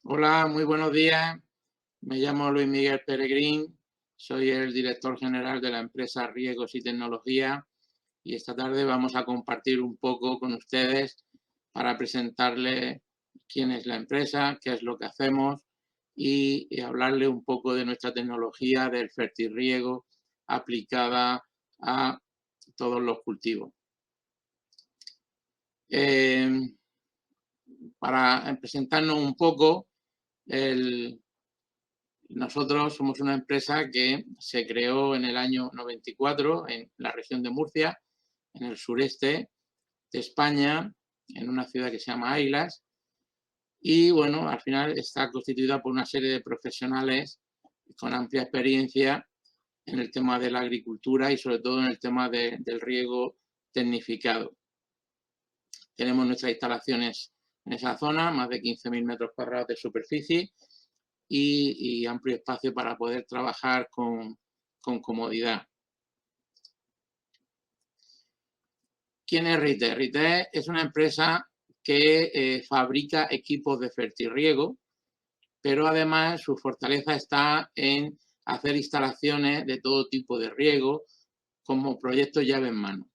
Hola, muy buenos días. Me llamo Luis Miguel Peregrín, soy el director general de la empresa Riegos y Tecnología y esta tarde vamos a compartir un poco con ustedes para presentarles quién es la empresa, qué es lo que hacemos y hablarle un poco de nuestra tecnología del fertirriego aplicada a todos los cultivos. Eh, para presentarnos un poco, nosotros somos una empresa que se creó en el año 94 en la región de Murcia, en el sureste de España, en una ciudad que se llama Ailas. Y bueno, al final está constituida por una serie de profesionales con amplia experiencia en el tema de la agricultura y sobre todo en el tema del riego tecnificado. Tenemos nuestras instalaciones en esa zona, más de 15.000 metros cuadrados de superficie y amplio espacio para poder trabajar con comodidad. ¿Quién es RITE? RITE es una empresa que fabrica equipos de fertirriego, pero además su fortaleza está en hacer instalaciones de todo tipo de riego como proyectos llave en mano,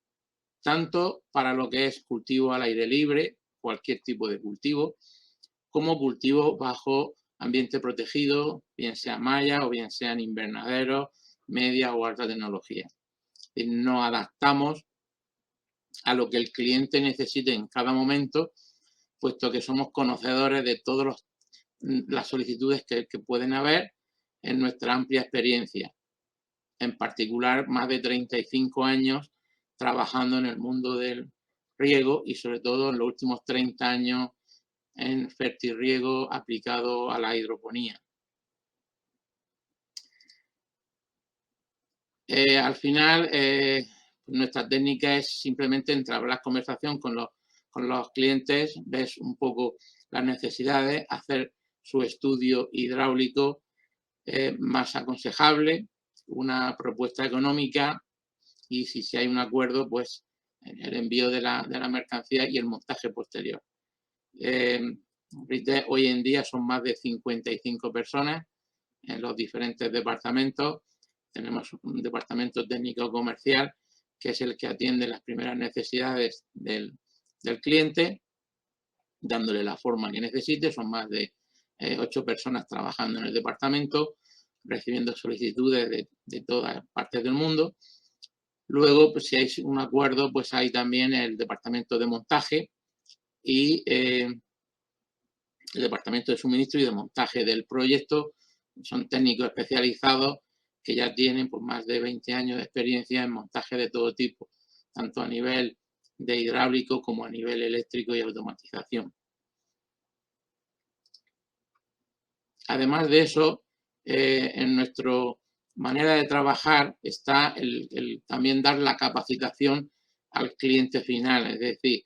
tanto para lo que es cultivo al aire libre, cualquier tipo de cultivo, como cultivo bajo ambiente protegido, bien sea malla o bien sean invernaderos, media o alta tecnología. Nos adaptamos a lo que el cliente necesite en cada momento, puesto que somos conocedores de todas las solicitudes que pueden haber en nuestra amplia experiencia. En particular, más de 35 años trabajando en el mundo del riego y sobre todo en los últimos 30 años en fertirriego aplicado a la hidroponía. Al final, nuestra técnica es simplemente entablar conversación con los clientes, ves un poco las necesidades, hacer su estudio hidráulico más aconsejable, una propuesta económica y si hay un acuerdo, pues el envío de la mercancía y el montaje posterior. Hoy en día son más de 55 personas en los diferentes departamentos. Tenemos un departamento técnico comercial que es el que atiende las primeras necesidades del cliente, dándole la forma que necesite. Son más de 8 personas trabajando en el departamento, recibiendo solicitudes de todas partes del mundo. Luego, pues, si hay un acuerdo, pues hay también el departamento de montaje y el departamento de suministro y de montaje del proyecto. Son técnicos especializados que ya tienen pues, más de 20 años de experiencia en montaje de todo tipo, tanto a nivel de hidráulico como a nivel eléctrico y automatización. Además de eso, en nuestra manera de trabajar está el también dar la capacitación al cliente final, es decir,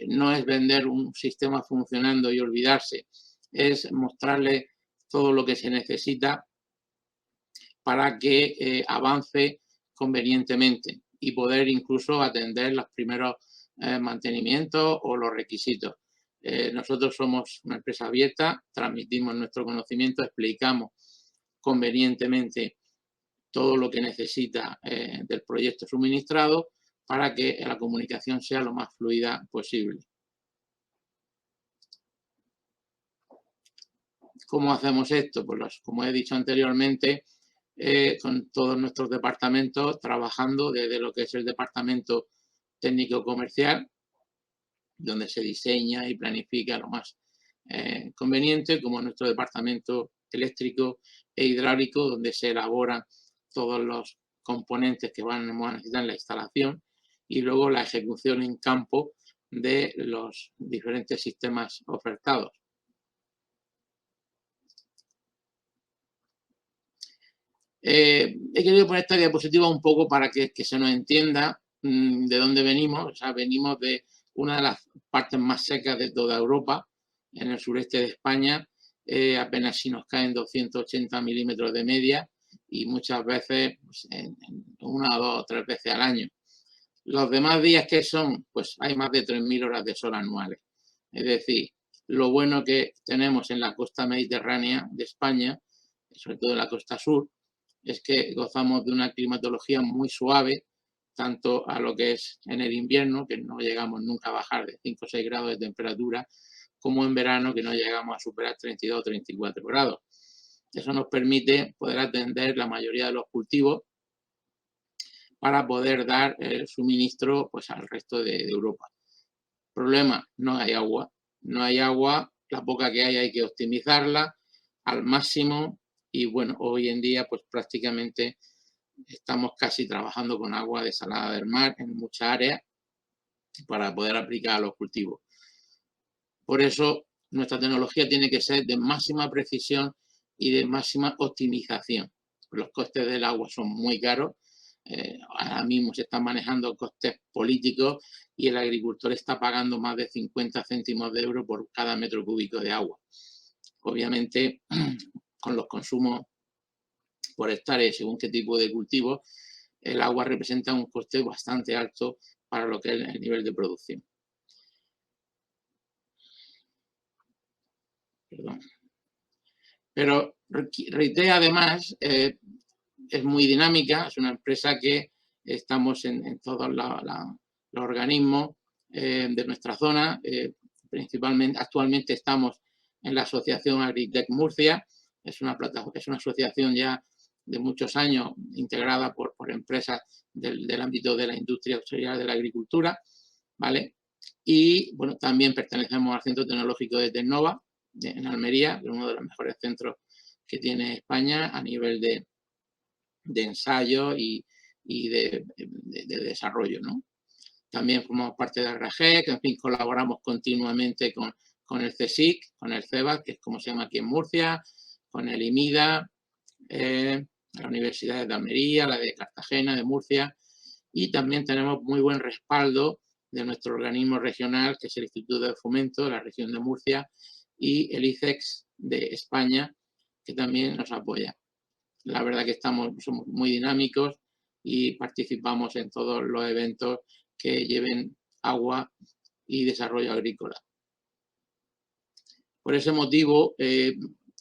no es vender un sistema funcionando y olvidarse, es mostrarle todo lo que se necesita para que avance convenientemente y poder incluso atender los primeros mantenimientos o los requisitos. Nosotros somos una empresa abierta, transmitimos nuestro conocimiento, explicamos convenientemente todo lo que necesita del proyecto suministrado para que la comunicación sea lo más fluida posible. ¿Cómo hacemos esto? Pues como he dicho anteriormente, con todos nuestros departamentos trabajando desde lo que es el departamento técnico comercial, donde se diseña y planifica lo más conveniente, como nuestro departamento eléctrico e hidráulico, donde se elaboran todos los componentes que vamos a necesitar en la instalación y luego la ejecución en campo de los diferentes sistemas ofertados. He querido poner esta diapositiva un poco para que se nos entienda de dónde venimos. O sea, venimos de una de las partes más secas de toda Europa, en el sureste de España. Apenas si nos caen 280 milímetros de media y muchas veces pues, en una, dos o tres veces al año. Los demás días que son, pues hay más de 3.000 horas de sol anuales. Es decir, lo bueno que tenemos en la costa mediterránea de España, sobre todo en la costa sur, es que gozamos de una climatología muy suave, tanto a lo que es en el invierno, que no llegamos nunca a bajar de 5 o 6 grados de temperatura, como en verano, que no llegamos a superar 32 o 34 grados. Eso nos permite poder atender la mayoría de los cultivos para poder dar el suministro pues, al resto de Europa. Problema, no hay agua. No hay agua, la poca que hay que optimizarla al máximo y bueno, hoy en día pues prácticamente estamos casi trabajando con agua desalada del mar en muchas áreas para poder aplicar a los cultivos. Por eso nuestra tecnología tiene que ser de máxima precisión y de máxima optimización. Los costes del agua son muy caros. Ahora mismo se están manejando costes políticos y el agricultor está pagando más de 50 céntimos de euro por cada metro cúbico de agua. Obviamente, con los consumos por hectárea según qué tipo de cultivo, el agua representa un coste bastante alto para lo que es el nivel de producción. Perdón. Pero RITE además es muy dinámica, es una empresa que estamos en todos los organismos de nuestra zona, principalmente actualmente estamos en la asociación Agritech Murcia, es una asociación ya de muchos años integrada por empresas del ámbito de la industria auxiliar de la agricultura, ¿vale? Y bueno, también pertenecemos al Centro Tecnológico de Tecnova, en Almería, uno de los mejores centros que tiene España a nivel de ensayo y de desarrollo, ¿no? También formamos parte de RAGEC, en fin, colaboramos continuamente con el CSIC, con el CEBA, que es como se llama aquí en Murcia, con el IMIDA, la Universidad de Almería, la de Cartagena, de Murcia, y también tenemos muy buen respaldo de nuestro organismo regional, que es el Instituto de Fomento de la región de Murcia, y el ICEX de España, que también nos apoya. La verdad que somos muy dinámicos y participamos en todos los eventos que lleven agua y desarrollo agrícola. Por ese motivo,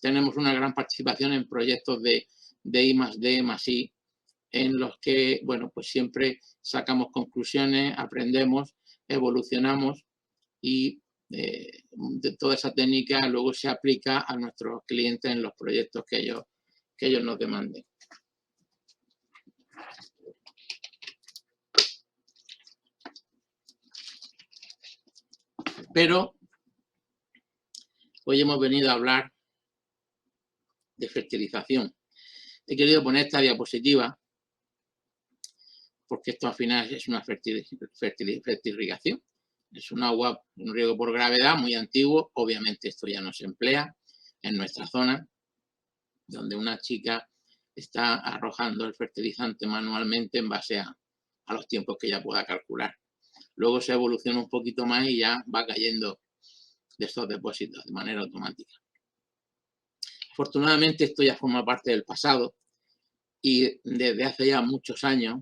tenemos una gran participación en proyectos de I+D+I, en los que, bueno, pues siempre sacamos conclusiones, aprendemos, evolucionamos y de toda esa técnica luego se aplica a nuestros clientes en los proyectos que ellos nos demanden. Pero hoy hemos venido a hablar de fertilización. He querido poner esta diapositiva porque esto al final es una fertirrigación. Es un agua, un riego por gravedad muy antiguo. Obviamente esto ya no se emplea en nuestra zona, donde una chica está arrojando el fertilizante manualmente en base a los tiempos que ella pueda calcular. Luego se evoluciona un poquito más y ya va cayendo de estos depósitos de manera automática. Afortunadamente esto ya forma parte del pasado y desde hace ya muchos años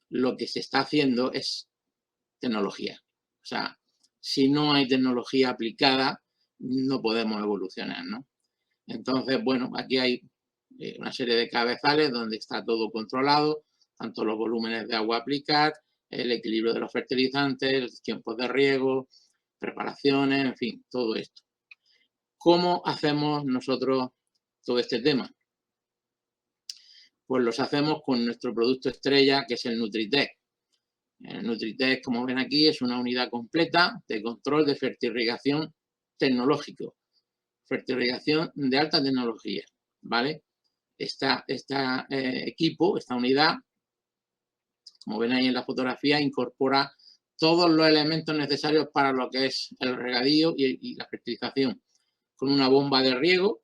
lo que se está haciendo es tecnología. O sea, si no hay tecnología aplicada, no podemos evolucionar, ¿no? Entonces, bueno, aquí hay una serie de cabezales donde está todo controlado, tanto los volúmenes de agua a aplicar, el equilibrio de los fertilizantes, los tiempos de riego, preparaciones, en fin, todo esto. ¿Cómo hacemos nosotros todo este tema? Pues los hacemos con nuestro producto estrella, que es el Nutritec. El Nutritec, como ven aquí, es una unidad completa de control de fertirrigación tecnológico. Fertirrigación de alta tecnología, ¿vale? Este equipo, esta unidad, como ven ahí en la fotografía, incorpora todos los elementos necesarios para lo que es el regadío y la fertilización. Con una bomba de riego,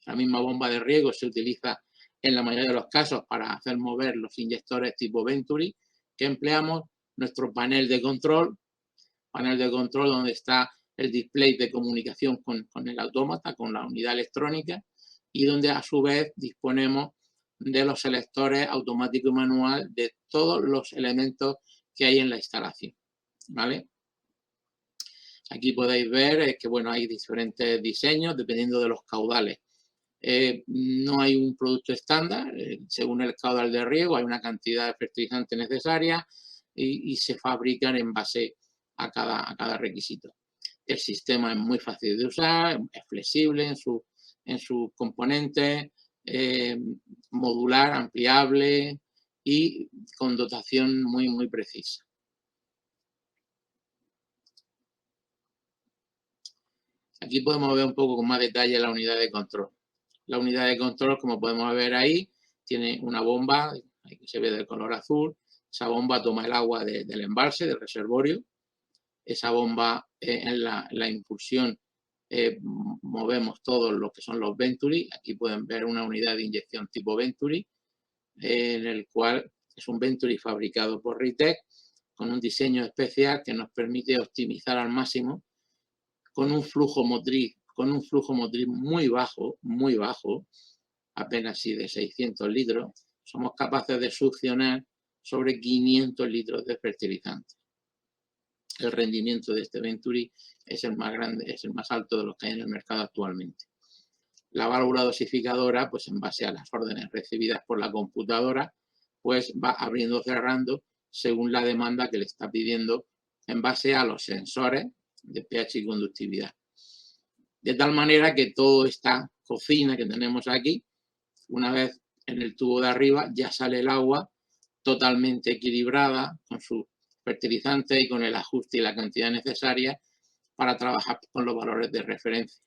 la misma bomba de riego se utiliza en la mayoría de los casos para hacer mover los inyectores tipo Venturi que empleamos, nuestro panel de control donde está el display de comunicación con el autómata, con la unidad electrónica y donde a su vez disponemos de los selectores automático y manual de todos los elementos que hay en la instalación, ¿vale? Aquí podéis ver que bueno, hay diferentes diseños dependiendo de los caudales. No hay un producto estándar, según el caudal de riego hay una cantidad de fertilizante necesaria y se fabrican en base a cada requisito. El sistema es muy fácil de usar, es flexible en sus componentes, modular, ampliable y con dotación muy precisa. Aquí podemos ver un poco con más detalle la unidad de control. La unidad de control, como podemos ver ahí, tiene una bomba, ahí que se ve de color azul. Esa bomba toma el agua del embalse, del reservorio. Esa bomba en la impulsión movemos todos lo que son los Venturi. Aquí pueden ver una unidad de inyección tipo Venturi, en el cual es un Venturi fabricado por Ritec con un diseño especial que nos permite optimizar al máximo con un flujo motriz muy bajo, apenas sí de 600 litros, somos capaces de succionar sobre 500 litros de fertilizante. El rendimiento de este Venturi es el más grande, es el más alto de los que hay en el mercado actualmente. La válvula dosificadora, pues en base a las órdenes recibidas por la computadora, pues va abriendo o cerrando según la demanda que le está pidiendo en base a los sensores de pH y conductividad. De tal manera que toda esta cocina que tenemos aquí, una vez en el tubo de arriba, ya sale el agua totalmente equilibrada con su fertilizante y con el ajuste y la cantidad necesaria para trabajar con los valores de referencia.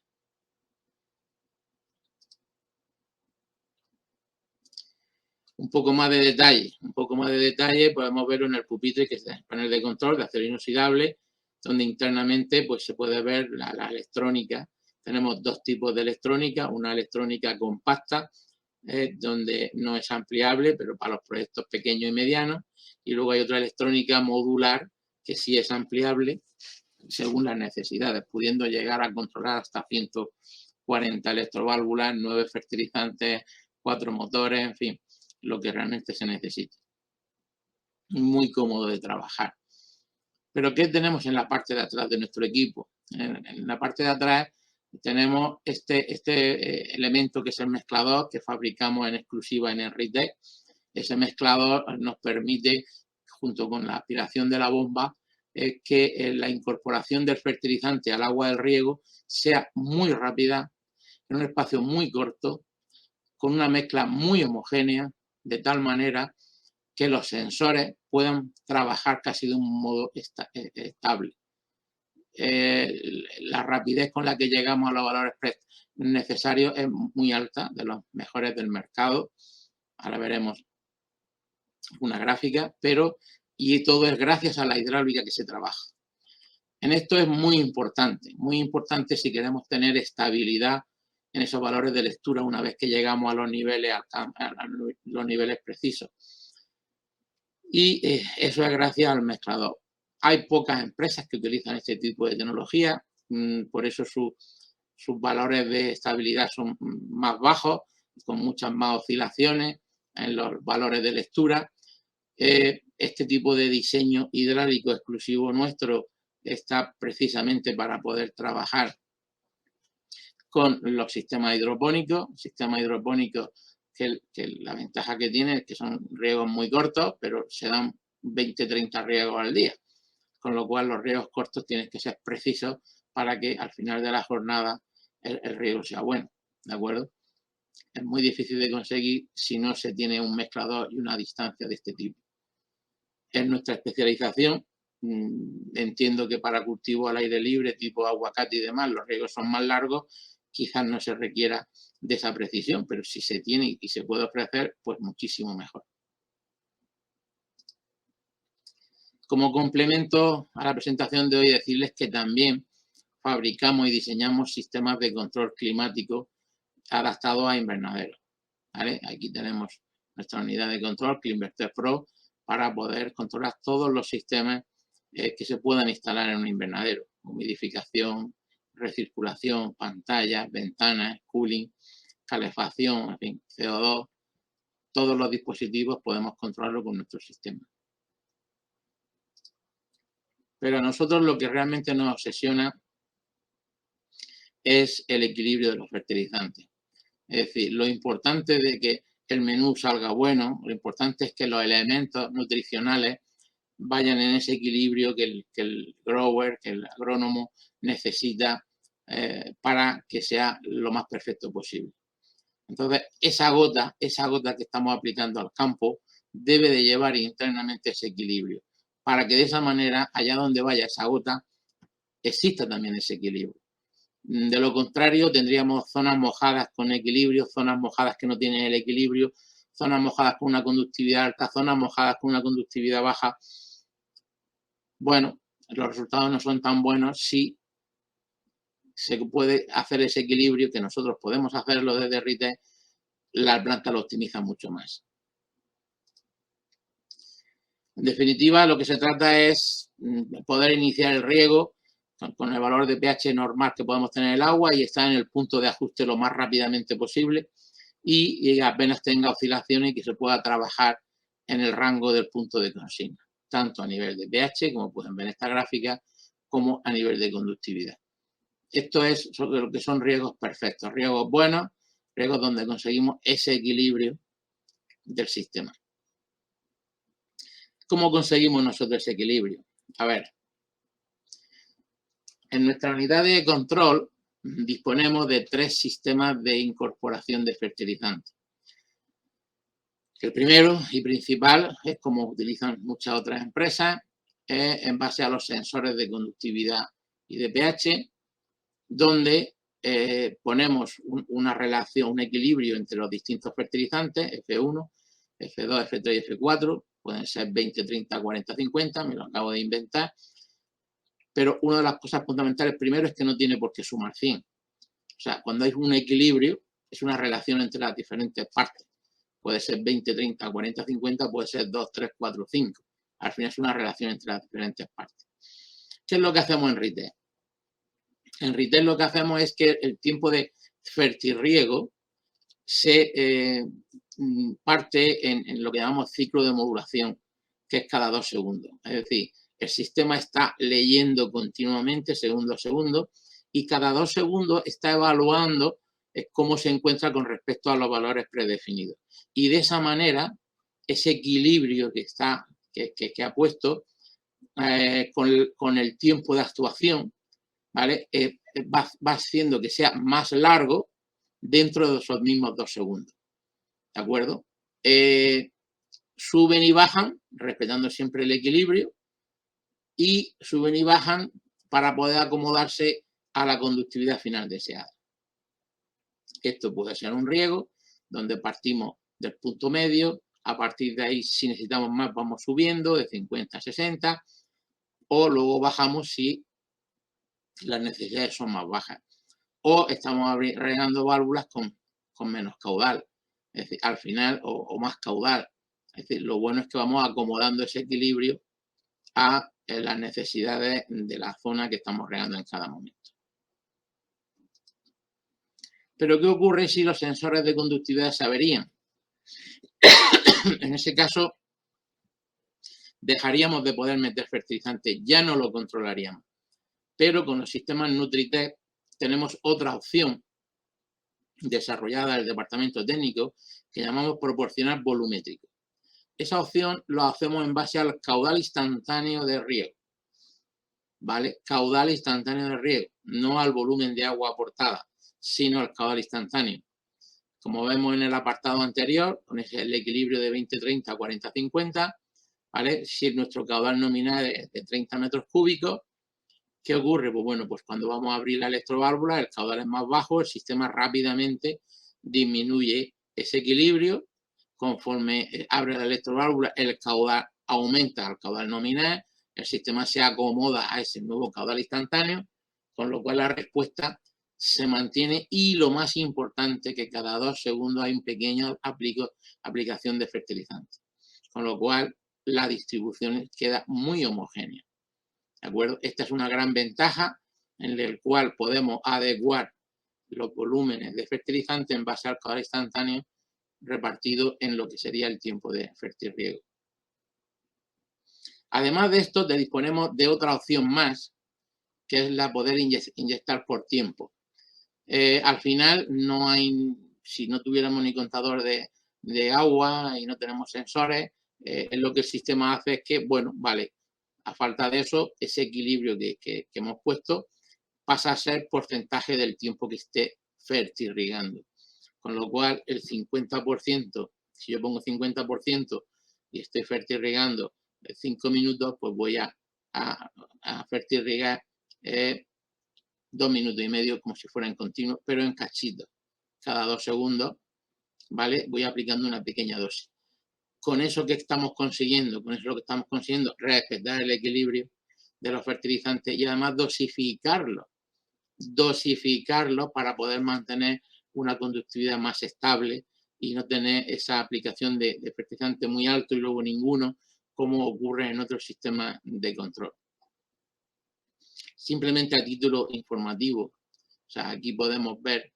Un poco más de detalle podemos verlo en el pupitre, que es el panel de control de acero inoxidable, donde internamente pues, se puede ver la electrónica. Tenemos dos tipos de electrónica, una electrónica compacta, donde no es ampliable, pero para los proyectos pequeños y medianos, y luego hay otra electrónica modular, que sí es ampliable según las necesidades, pudiendo llegar a controlar hasta 140 electroválvulas, 9 fertilizantes, 4 motores, en fin, lo que realmente se necesita. Muy cómodo de trabajar. Pero ¿qué tenemos en la parte de atrás de nuestro equipo? En la parte de atrás tenemos este elemento que es el mezclador que fabricamos en exclusiva en Ritec. Ese mezclador nos permite, junto con la aspiración de la bomba, que la incorporación del fertilizante al agua del riego sea muy rápida, en un espacio muy corto, con una mezcla muy homogénea, de tal manera que los sensores puedan trabajar casi de un modo estable. La rapidez con la que llegamos a los valores necesarios es muy alta, de los mejores del mercado. Ahora veremos una gráfica, y todo es gracias a la hidráulica que se trabaja. En esto es muy importante si queremos tener estabilidad en esos valores de lectura una vez que llegamos a los niveles precisos. Y eso es gracias al mezclador. Hay pocas empresas que utilizan este tipo de tecnología, por eso sus valores de estabilidad son más bajos, con muchas más oscilaciones en los valores de lectura. Este tipo de diseño hidráulico exclusivo nuestro está precisamente para poder trabajar con los sistemas hidropónicos. Que la ventaja que tiene es que son riegos muy cortos, pero se dan 20-30 riegos al día. Con lo cual los riegos cortos tienen que ser precisos para que al final de la jornada el riego sea bueno, ¿de acuerdo? Es muy difícil de conseguir si no se tiene un mezclador y una distancia de este tipo. Es nuestra especialización. Entiendo que para cultivo al aire libre, tipo aguacate y demás, los riegos son más largos, quizás no se requiera de esa precisión, pero si se tiene y se puede ofrecer, pues muchísimo mejor. Como complemento a la presentación de hoy, decirles que también fabricamos y diseñamos sistemas de control climático adaptados a invernaderos, ¿vale? Aquí tenemos nuestra unidad de control, Cleanverter Pro, para poder controlar todos los sistemas que se puedan instalar en un invernadero. Humidificación, recirculación, pantallas, ventanas, cooling, calefacción, en fin, CO2. Todos los dispositivos podemos controlarlo con nuestro sistema. Pero a nosotros lo que realmente nos obsesiona es el equilibrio de los fertilizantes. Es decir, lo importante de que el menú salga bueno, lo importante es que los elementos nutricionales vayan en ese equilibrio que el grower, que el agrónomo necesita para que sea lo más perfecto posible. Entonces, esa gota que estamos aplicando al campo debe de llevar internamente ese equilibrio, para que de esa manera, allá donde vaya esa gota, exista también ese equilibrio. De lo contrario, tendríamos zonas mojadas con equilibrio, zonas mojadas que no tienen el equilibrio, zonas mojadas con una conductividad alta, zonas mojadas con una conductividad baja. Bueno, los resultados no son tan buenos si se puede hacer ese equilibrio, que nosotros podemos hacerlo desde RITE, la planta lo optimiza mucho más. En definitiva, lo que se trata es poder iniciar el riego con el valor de pH normal que podemos tener en el agua y estar en el punto de ajuste lo más rápidamente posible y apenas tenga oscilaciones y que se pueda trabajar en el rango del punto de consigna, tanto a nivel de pH, como pueden ver en esta gráfica, como a nivel de conductividad. Esto es lo que son riegos perfectos, riegos buenos, riegos donde conseguimos ese equilibrio del sistema. ¿Cómo conseguimos nosotros ese equilibrio? A ver, en nuestra unidad de control disponemos de 3 sistemas de incorporación de fertilizantes. El primero y principal es como utilizan muchas otras empresas, es en base a los sensores de conductividad y de pH, donde ponemos una relación, un equilibrio entre los distintos fertilizantes, F1, F2, F3 y F4, pueden ser 20, 30, 40, 50, me lo acabo de inventar, pero una de las cosas fundamentales primero es que no tiene por qué sumar 100. O sea, cuando hay un equilibrio, es una relación entre las diferentes partes. Puede ser 20, 30, 40, 50, puede ser 2, 3, 4, 5. Al final es una relación entre las diferentes partes. ¿Qué es lo que hacemos en RITE? En RITE lo que hacemos es que el tiempo de fertirriego se parte en lo que llamamos ciclo de modulación, que es cada 2 segundos. Es decir, el sistema está leyendo continuamente, segundo a segundo, y cada 2 segundos está evaluando cómo se encuentra con respecto a los valores predefinidos. Y de esa manera, ese equilibrio que ha puesto con el tiempo de actuación, ¿vale? Va haciendo que sea más largo dentro de esos mismos 2 segundos. ¿De acuerdo? Suben y bajan, respetando siempre el equilibrio, y suben y bajan para poder acomodarse a la conductividad final deseada. Esto puede ser un riego donde partimos del punto medio, a partir de ahí si necesitamos más vamos subiendo de 50 a 60 o luego bajamos si las necesidades son más bajas. O estamos regando válvulas con menos caudal, es decir, al final o más caudal. Es decir, lo bueno es que vamos acomodando ese equilibrio a las necesidades de la zona que estamos regando en cada momento. Pero ¿qué ocurre si los sensores de conductividad se averían? En ese caso, dejaríamos de poder meter fertilizantes, ya no lo controlaríamos. Pero con los sistemas Nutritec tenemos otra opción desarrollada del departamento técnico que llamamos proporcional volumétrico. Esa opción lo hacemos en base al caudal instantáneo de riego, ¿vale? Caudal instantáneo de riego, no al volumen de agua aportada, sino al caudal instantáneo. Como vemos en el apartado anterior, con el equilibrio de 20, 30, 40, 50, ¿vale? Si nuestro caudal nominal es de 30 metros cúbicos, ¿qué ocurre? Pues bueno, pues cuando vamos a abrir la electroválvula, el caudal es más bajo, el sistema rápidamente disminuye ese equilibrio. Conforme abre la electroválvula, el caudal aumenta al caudal nominal, el sistema se acomoda a ese nuevo caudal instantáneo, con lo cual la respuesta se mantiene y lo más importante que cada 2 segundos hay un pequeño aplicación de fertilizante, con lo cual la distribución queda muy homogénea. ¿De acuerdo? Esta es una gran ventaja en la cual podemos adecuar los volúmenes de fertilizante en base al caudal instantáneo repartido en lo que sería el tiempo de fertirriego. Además de esto, disponemos de otra opción más, que es la poder inyectar por tiempo. Al final, no hay, si no tuviéramos ni contador de agua y no tenemos sensores, lo que el sistema hace es que, bueno, vale, a falta de eso, ese equilibrio que hemos puesto pasa a ser porcentaje del tiempo que esté fertirrigando. Con lo cual, el 50%, si yo pongo 50% y estoy fertirrigando 5 minutos, pues voy a fertirrigar 2 minutos y medio como si fuera en continuo, pero en cachitos. Cada 2 segundos, ¿vale? Voy aplicando una pequeña dosis. Con eso que estamos consiguiendo, respetar el equilibrio de los fertilizantes y además dosificarlo para poder mantener una conductividad más estable y no tener esa aplicación de fertilizante muy alto y luego ninguno, como ocurre en otros sistemas de control. Simplemente a título informativo, o sea, aquí podemos ver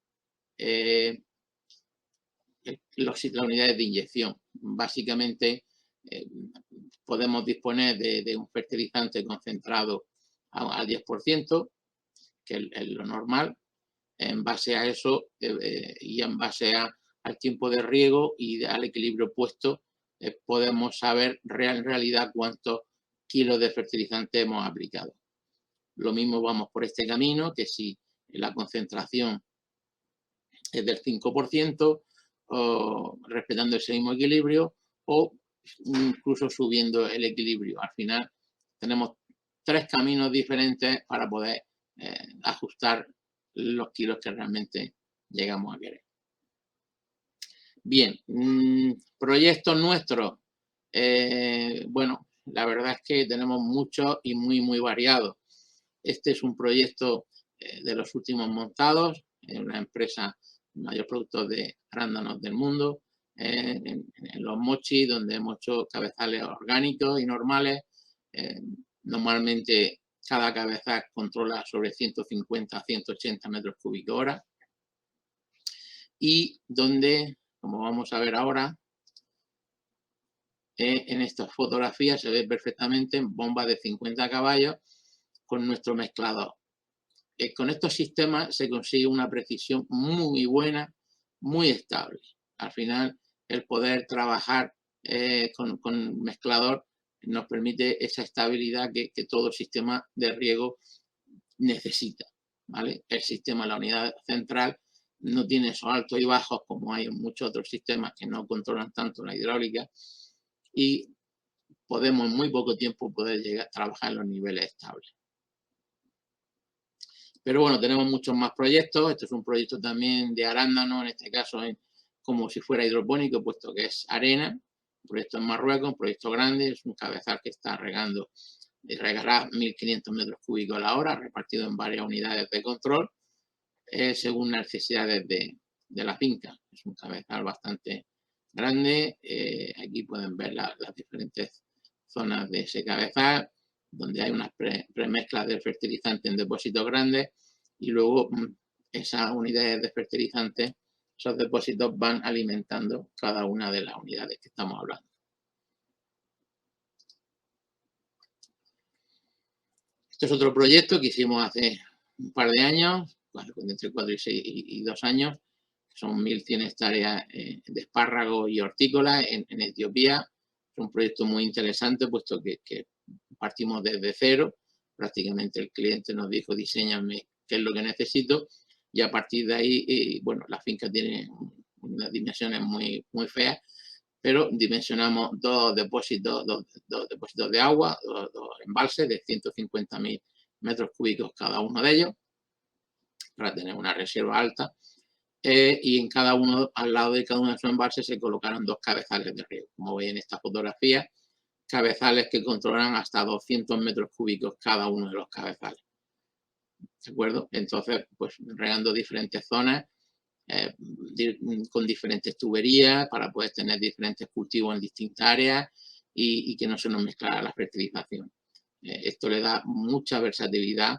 las unidades de inyección. Básicamente, podemos disponer de un fertilizante concentrado al 10%, que es lo normal. En base a eso y en base al tiempo de riego y al equilibrio puesto, podemos saber en realidad cuántos kilos de fertilizante hemos aplicado. Lo mismo vamos por este camino, que si la concentración es del 5%, o respetando ese mismo equilibrio, o incluso subiendo el equilibrio. Al final tenemos 3 caminos diferentes para poder ajustar los kilos que realmente llegamos a querer. Bien, proyectos nuestros. Bueno, la verdad es que tenemos muchos y muy variados. Este es un proyecto de los últimos montados en una empresa, mayor productor de arándanos del mundo, en Los Mochis, donde hemos hecho cabezales orgánicos y normales. Normalmente cada cabezal controla sobre 150 a 180 metros cúbicos hora. Y donde, como vamos a ver ahora, en esta fotografía se ve perfectamente bomba de 50 caballos con nuestro mezclador. Con estos sistemas se consigue una precisión muy buena, muy estable. Al final, el poder trabajar con mezclador nos permite esa estabilidad que todo sistema de riego necesita, ¿vale? El sistema, la unidad central, no tiene esos altos y bajos como hay en muchos otros sistemas que no controlan tanto la hidráulica y podemos en muy poco tiempo poder llegar a trabajar en los niveles estables. Pero bueno, tenemos muchos más proyectos. Este es un proyecto también de arándano, en este caso como si fuera hidropónico, puesto que es arena. Un proyecto en Marruecos, un proyecto grande, es un cabezal que está regando y regará 1.500 metros cúbicos a la hora, repartido en varias unidades de control, según las necesidades de la finca. Es un cabezal bastante grande. Aquí pueden ver las diferentes zonas de ese cabezal, donde hay unas premezclas de fertilizante en depósitos grandes y luego esas unidades de fertilizante, esos depósitos van alimentando cada una de las unidades que estamos hablando. Este es otro proyecto que hicimos hace un par de años, entre 4 y 2 años. Son 1.100 hectáreas de espárrago y hortícola en Etiopía. Es un proyecto muy interesante, puesto que partimos desde cero. Prácticamente el cliente nos dijo, diséñame qué es lo que necesito. Y a partir de ahí, bueno, la finca tiene unas dimensiones muy feas, pero dimensionamos dos depósitos de agua, dos embalses de 150.000 metros cúbicos cada uno de ellos, para tener una reserva alta. Y en cada uno, al lado de cada uno de esos embalses, se colocaron 2 cabezales de riego. Como veis en esta fotografía, cabezales que controlan hasta 200 metros cúbicos cada uno de los cabezales. ¿De acuerdo? Entonces, pues regando diferentes zonas, con diferentes tuberías para poder tener diferentes cultivos en distintas áreas y que no se nos mezclara la fertilización. Esto le da mucha versatilidad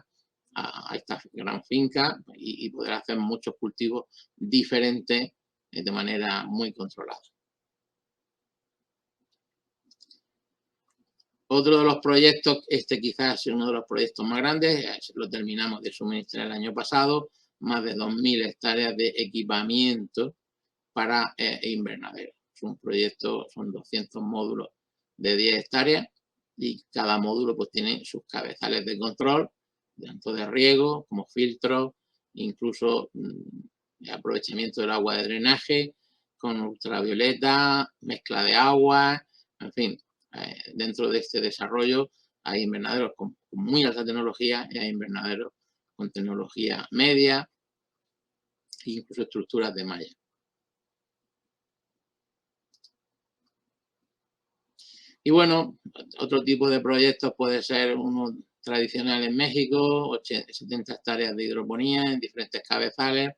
a esta gran finca y poder hacer muchos cultivos diferentes de manera muy controlada. Otro de los proyectos, este quizás es uno de los proyectos más grandes, lo terminamos de suministrar el año pasado, más de 2.000 hectáreas de equipamiento para invernaderos. Es un proyecto, son 200 módulos de 10 hectáreas y cada módulo pues tiene sus cabezales de control, tanto de riego como filtros, incluso aprovechamiento del agua de drenaje con ultravioleta, mezcla de agua, en fin, dentro de este desarrollo hay invernaderos con muy alta tecnología y hay invernaderos con tecnología media e incluso estructuras de malla. Y bueno, otro tipo de proyectos puede ser uno tradicional en México, 70 hectáreas de hidroponía en diferentes cabezales,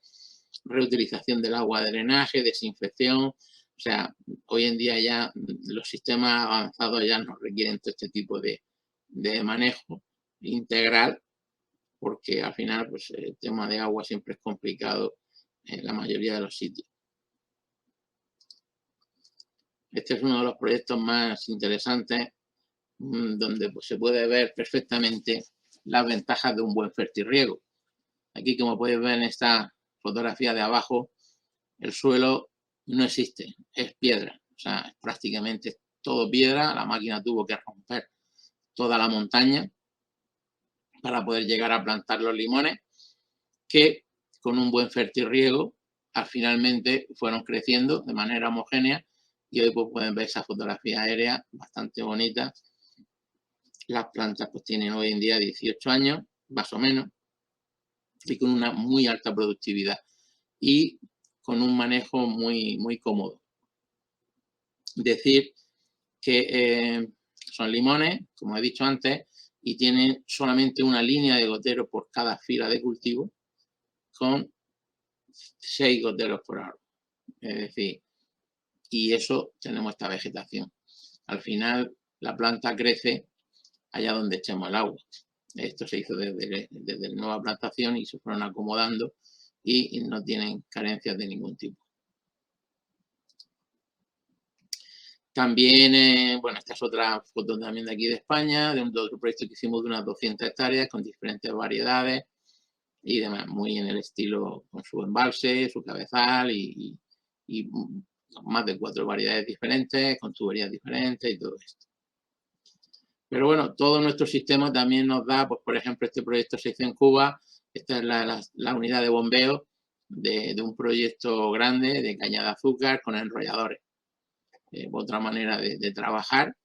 reutilización del agua de drenaje, desinfección. O sea, hoy en día ya los sistemas avanzados ya no requieren todo este tipo de manejo integral, porque al final pues, el tema de agua siempre es complicado en la mayoría de los sitios. Este es uno de los proyectos más interesantes donde pues, se puede ver perfectamente las ventajas de un buen fertirriego. Aquí, como podéis ver en esta fotografía de abajo, el suelo no existe, es piedra. O sea, prácticamente todo piedra. La máquina tuvo que romper toda la montaña para poder llegar a plantar los limones, que con un buen fertirriego finalmente fueron creciendo de manera homogénea y hoy pues, pueden ver esa fotografía aérea bastante bonita. Las plantas pues tienen hoy en día 18 años, más o menos, y con una muy alta productividad y con un manejo muy, muy cómodo. Decir que son limones, como he dicho antes, y tienen solamente una línea de gotero por cada fila de cultivo, con 6 goteros por árbol. Es decir, y eso tenemos esta vegetación. Al final, la planta crece allá donde echemos el agua. Esto se hizo desde la nueva plantación y se fueron acomodando y no tienen carencias de ningún tipo. También, bueno, esta es otra foto también de aquí de España, de otro proyecto que hicimos de unas 200 hectáreas con diferentes variedades y demás, muy en el estilo con su embalse, su cabezal y más de 4 variedades diferentes, con tuberías diferentes y todo esto. Pero bueno, todo nuestro sistema también nos da, pues por ejemplo, este proyecto se hizo en Cuba, esta es la unidad de bombeo de un proyecto grande de caña de azúcar con enrolladores. Otra manera de trabajar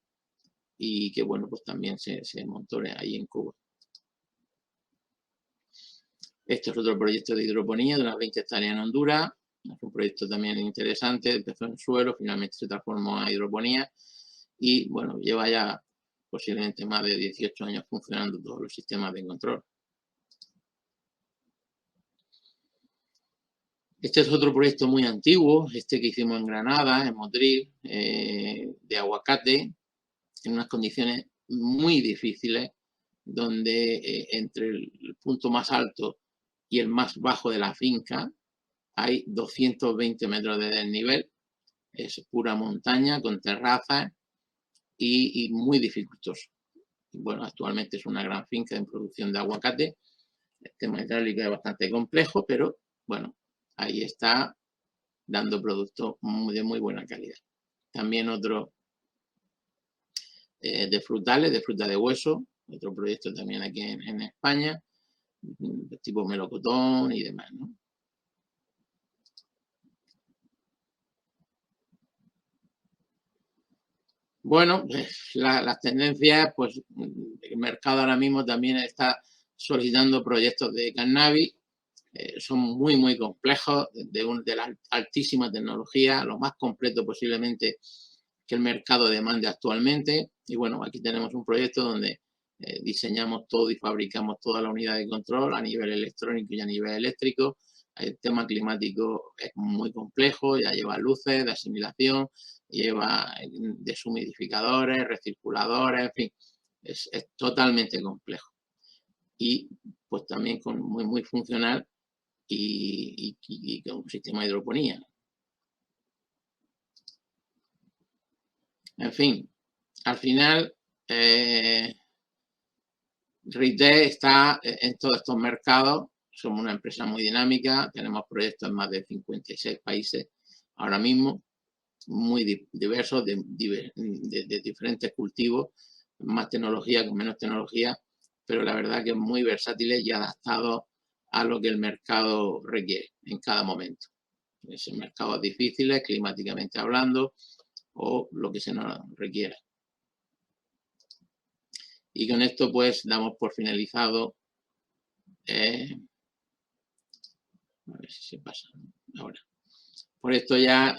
y que bueno, pues también se montó ahí en Cuba. Este es otro proyecto de hidroponía de unas 20 hectáreas en Honduras. Es un proyecto también interesante, empezó en suelo, finalmente se transformó a hidroponía y bueno, lleva ya posiblemente más de 18 años funcionando todos los sistemas de control. Este es otro proyecto muy antiguo, este que hicimos en Granada, en Motril, de aguacate, en unas condiciones muy difíciles, donde entre el punto más alto y el más bajo de la finca hay 220 metros de desnivel, es pura montaña con terrazas y muy dificultoso. Bueno, actualmente es una gran finca en producción de aguacate, el tema hidráulico es bastante complejo, pero bueno, ahí está dando productos de muy buena calidad. También otro de frutales, de fruta de hueso, otro proyecto también aquí en España, tipo melocotón y demás, ¿no? Bueno, las tendencias, pues el mercado ahora mismo también está solicitando proyectos de cannabis, son muy, muy complejos, de la altísima tecnología, lo más completo posiblemente que el mercado demande actualmente. Y bueno, aquí tenemos un proyecto donde diseñamos todo y fabricamos toda la unidad de control a nivel electrónico y a nivel eléctrico. El tema climático es muy complejo, ya lleva luces de asimilación, lleva deshumidificadores, recirculadores, en fin, es totalmente complejo. Y pues también muy, muy funcional y con un sistema de hidroponía. En fin, al final Retail está en todos estos mercados. Somos una empresa muy dinámica, tenemos proyectos en más de 56 países ahora mismo, muy diversos, de diferentes cultivos, más tecnología, con menos tecnología, pero la verdad que muy versátiles y adaptados a lo que el mercado requiere en cada momento. Son mercados difíciles, climáticamente hablando, o lo que se nos requiera. Y con esto pues damos por finalizado. A ver si se pasa ahora. Por esto ya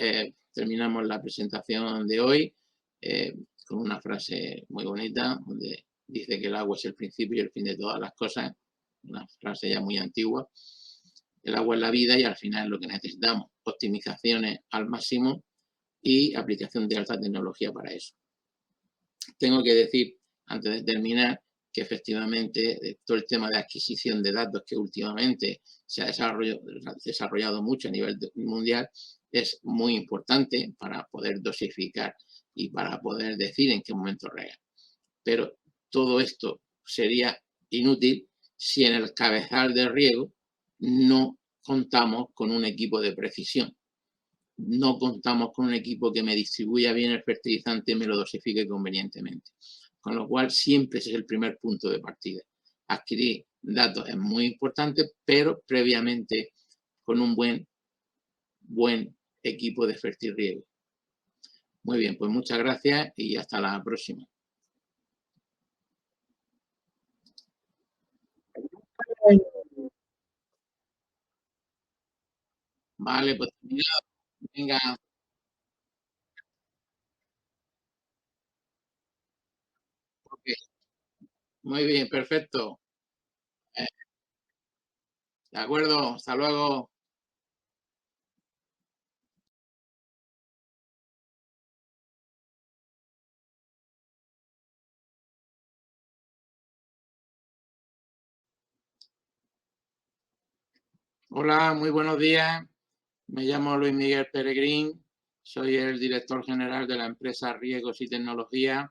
terminamos la presentación de hoy con una frase muy bonita donde dice que el agua es el principio y el fin de todas las cosas. Una frase ya muy antigua. El agua es la vida y al final es lo que necesitamos. Optimizaciones al máximo y aplicación de alta tecnología para eso. Tengo que decir, antes de terminar, que efectivamente todo el tema de adquisición de datos que últimamente se ha desarrollado mucho a nivel mundial es muy importante para poder dosificar y para poder decir en qué momento regar. Pero todo esto sería inútil si en el cabezal de riego no contamos con un equipo de precisión. No contamos con un equipo que me distribuya bien el fertilizante y me lo dosifique convenientemente. Con lo cual, siempre ese es el primer punto de partida. Adquirir datos es muy importante, pero previamente con un buen equipo de fertirriego. Muy bien, pues muchas gracias y hasta la próxima. Vale, pues venga. Okay. Muy bien, perfecto. De acuerdo, hasta luego. Hola, muy buenos días. Me llamo Luis Miguel Peregrín, soy el director general de la empresa Riegos y Tecnología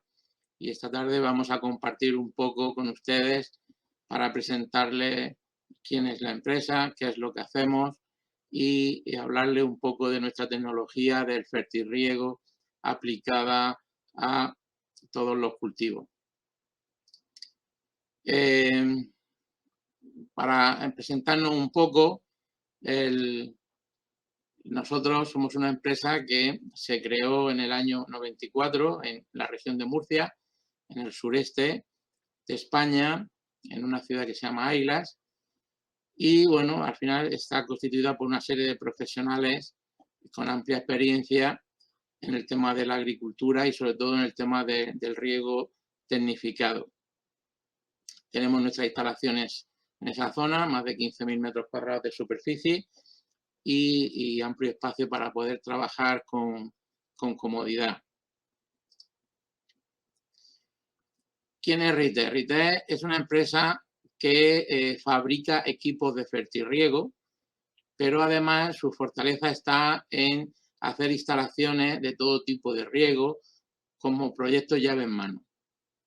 y esta tarde vamos a compartir un poco con ustedes para presentarles quién es la empresa, qué es lo que hacemos y hablarle un poco de nuestra tecnología del fertirriego aplicada a todos los cultivos. Para presentarnos un poco, nosotros somos una empresa que se creó en el año 94 en la región de Murcia, en el sureste de España, en una ciudad que se llama Ailas. Y bueno, al final está constituida por una serie de profesionales con amplia experiencia en el tema de la agricultura y sobre todo en el tema del riego tecnificado. Tenemos nuestras instalaciones en esa zona, más de 15.000 metros cuadrados de superficie y amplio espacio para poder trabajar con comodidad. ¿Quién es Rite? Rite es una empresa que fabrica equipos de fertirriego, pero además su fortaleza está en hacer instalaciones de todo tipo de riego como proyectos llave en mano,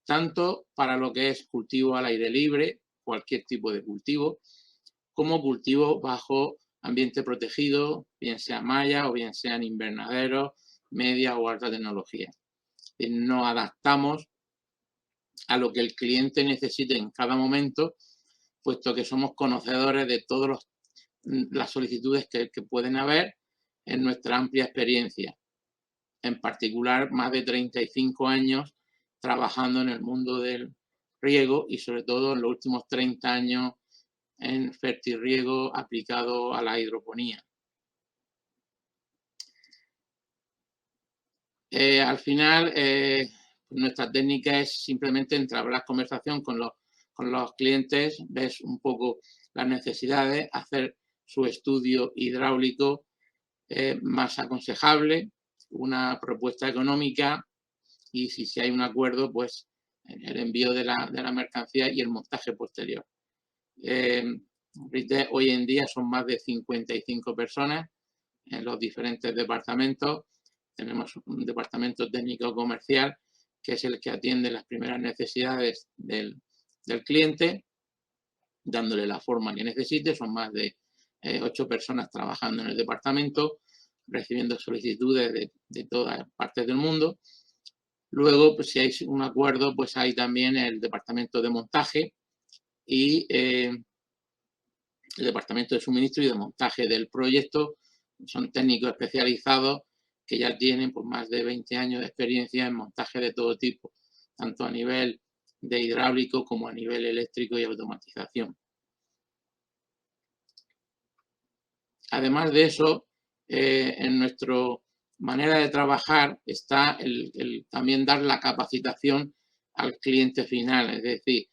tanto para lo que es cultivo al aire libre, cualquier tipo de cultivo, como cultivo bajo ambiente protegido, bien sea malla o bien sean invernaderos, media o alta tecnología. Nos adaptamos a lo que el cliente necesite en cada momento, puesto que somos conocedores de todas las solicitudes que pueden haber en nuestra amplia experiencia. En particular, más de 35 años trabajando en el mundo del riego y sobre todo en los últimos 30 años en fertirriego aplicado a la hidroponía. Al final, nuestra técnica es simplemente entablar conversación con los clientes, ves un poco las necesidades, hacer su estudio hidráulico más aconsejable, una propuesta económica y si hay un acuerdo, pues el envío de la mercancía y el montaje posterior. Hoy en día son más de 55 personas en los diferentes departamentos. Tenemos un departamento técnico comercial que es el que atiende las primeras necesidades del cliente, dándole la forma que necesite. Son más de 8 personas trabajando en el departamento, recibiendo solicitudes de todas partes del mundo. Luego, pues, si hay un acuerdo, pues hay también el departamento de montaje y el departamento de suministro y de montaje del proyecto. Son técnicos especializados que ya tienen pues, más de 20 años de experiencia en montaje de todo tipo, tanto a nivel de hidráulico como a nivel eléctrico y automatización. Además de eso, en nuestra manera de trabajar está el también dar la capacitación al cliente final, es decir,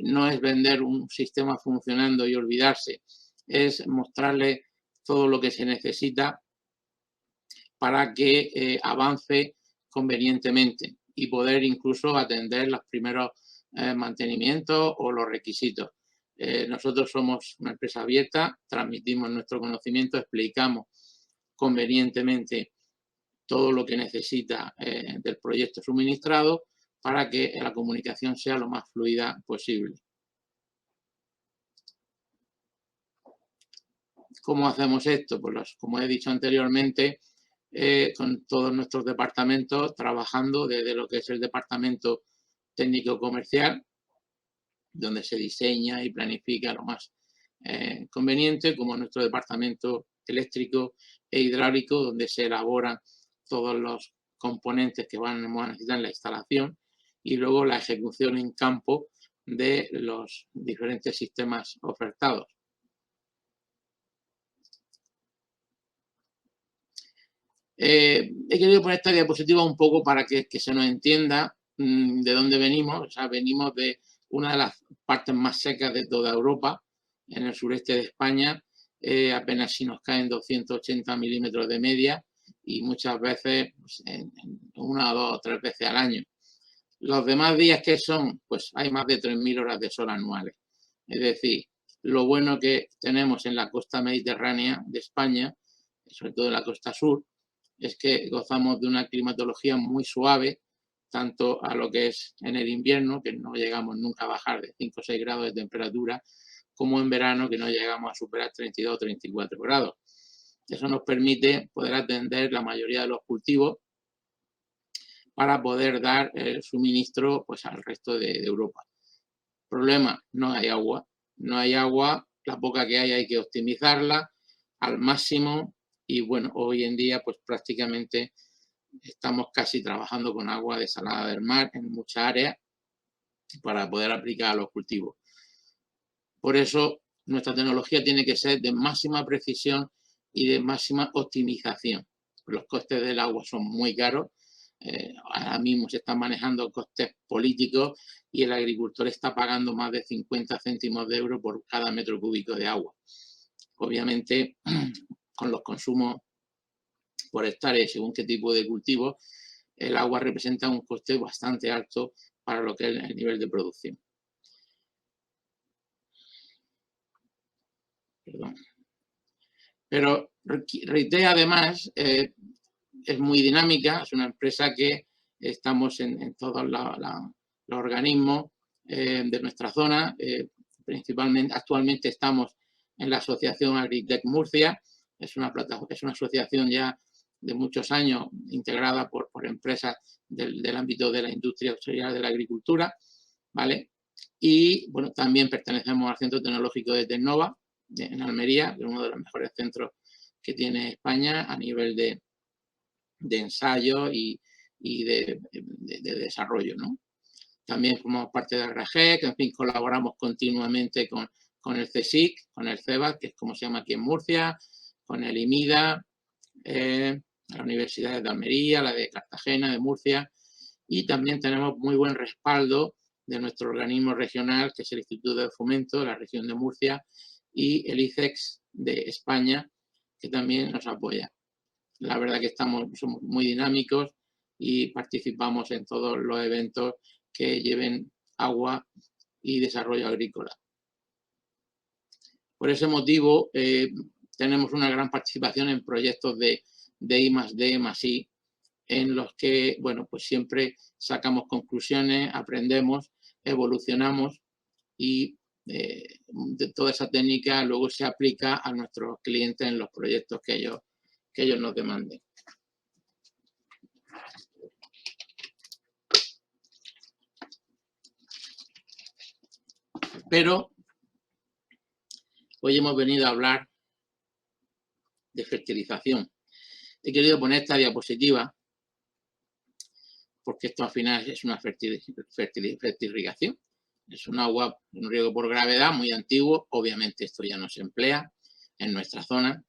no es vender un sistema funcionando y olvidarse, es mostrarle todo lo que se necesita para que avance convenientemente y poder incluso atender los primeros mantenimientos o los requisitos. Nosotros somos una empresa abierta, transmitimos nuestro conocimiento, explicamos convenientemente todo lo que necesita del proyecto suministrado para que la comunicación sea lo más fluida posible. ¿Cómo hacemos esto? Pues como he dicho anteriormente, con todos nuestros departamentos trabajando desde lo que es el departamento técnico comercial, donde se diseña y planifica lo más conveniente, como nuestro departamento eléctrico e hidráulico, donde se elaboran todos los componentes que vamos a necesitar en la instalación y luego la ejecución en campo de los diferentes sistemas ofertados. He querido poner esta diapositiva un poco para que se nos entienda de dónde venimos. O sea, venimos de una de las partes más secas de toda Europa, en el sureste de España. Apenas si nos caen 280 milímetros de media y muchas veces pues, en 1, 2 o 3 veces al año. Los demás días que son, pues hay más de 3.000 horas de sol anuales. Es decir, lo bueno que tenemos en la costa mediterránea de España, sobre todo en la costa sur, es que gozamos de una climatología muy suave, tanto a lo que es en el invierno, que no llegamos nunca a bajar de 5 o 6 grados de temperatura, como en verano, que no llegamos a superar 32 o 34 grados. Eso nos permite poder atender la mayoría de los cultivos para poder dar el suministro pues, al resto de Europa. Problema, no hay agua. No hay agua, la poca que hay que optimizarla al máximo y bueno, hoy en día pues prácticamente estamos casi trabajando con agua desalada del mar en muchas áreas para poder aplicar a los cultivos. Por eso nuestra tecnología tiene que ser de máxima precisión y de máxima optimización. Los costes del agua son muy caros. Ahora mismo se están manejando costes políticos y el agricultor está pagando más de 50 céntimos de euro por cada metro cúbico de agua. Obviamente, con los consumos por hectárea según qué tipo de cultivo, el agua representa un coste bastante alto para lo que es el nivel de producción. Perdón. Pero RITE además es muy dinámica, es una empresa que estamos en todos los organismos de nuestra zona, principalmente actualmente estamos en la asociación Agritech Murcia, es una asociación ya de muchos años integrada por empresas del ámbito de la industria auxiliar de la agricultura, ¿vale? Y bueno, también pertenecemos al Centro Tecnológico de Tecnova, en Almería, que es uno de los mejores centros que tiene España a nivel de ensayo y de desarrollo, ¿no? También formamos parte de RGEC, en fin, colaboramos continuamente con el CSIC, con el CEBAC, que es como se llama aquí en Murcia, con el IMIDA, la Universidad de Almería, la de Cartagena, de Murcia, y también tenemos muy buen respaldo de nuestro organismo regional, que es el Instituto de Fomento de la región de Murcia, y el ICEX de España, que también nos apoya. La verdad que somos muy dinámicos y participamos en todos los eventos que lleven agua y desarrollo agrícola. Por ese motivo, tenemos una gran participación en proyectos de I+D+I, en los que, bueno, pues siempre sacamos conclusiones, aprendemos, evolucionamos y de toda esa técnica luego se aplica a nuestros clientes en los proyectos que ellos nos demanden. Pero hoy hemos venido a hablar de fertilización. He querido poner esta diapositiva porque esto al final es una fertirrigación. Es un agua, un riego por gravedad muy antiguo. Obviamente esto ya no se emplea en nuestra zona,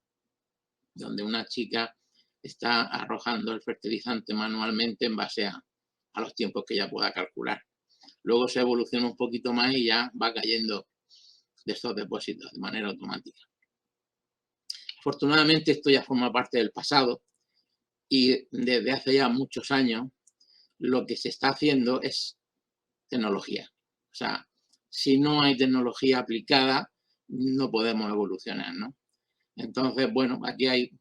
donde una chica está arrojando el fertilizante manualmente en base a los tiempos que ella pueda calcular. Luego se evoluciona un poquito más y ya va cayendo de estos depósitos de manera automática. Afortunadamente esto ya forma parte del pasado y desde hace ya muchos años lo que se está haciendo es tecnología. O sea, si no hay tecnología aplicada, no podemos evolucionar, ¿no? Entonces, bueno, aquí hay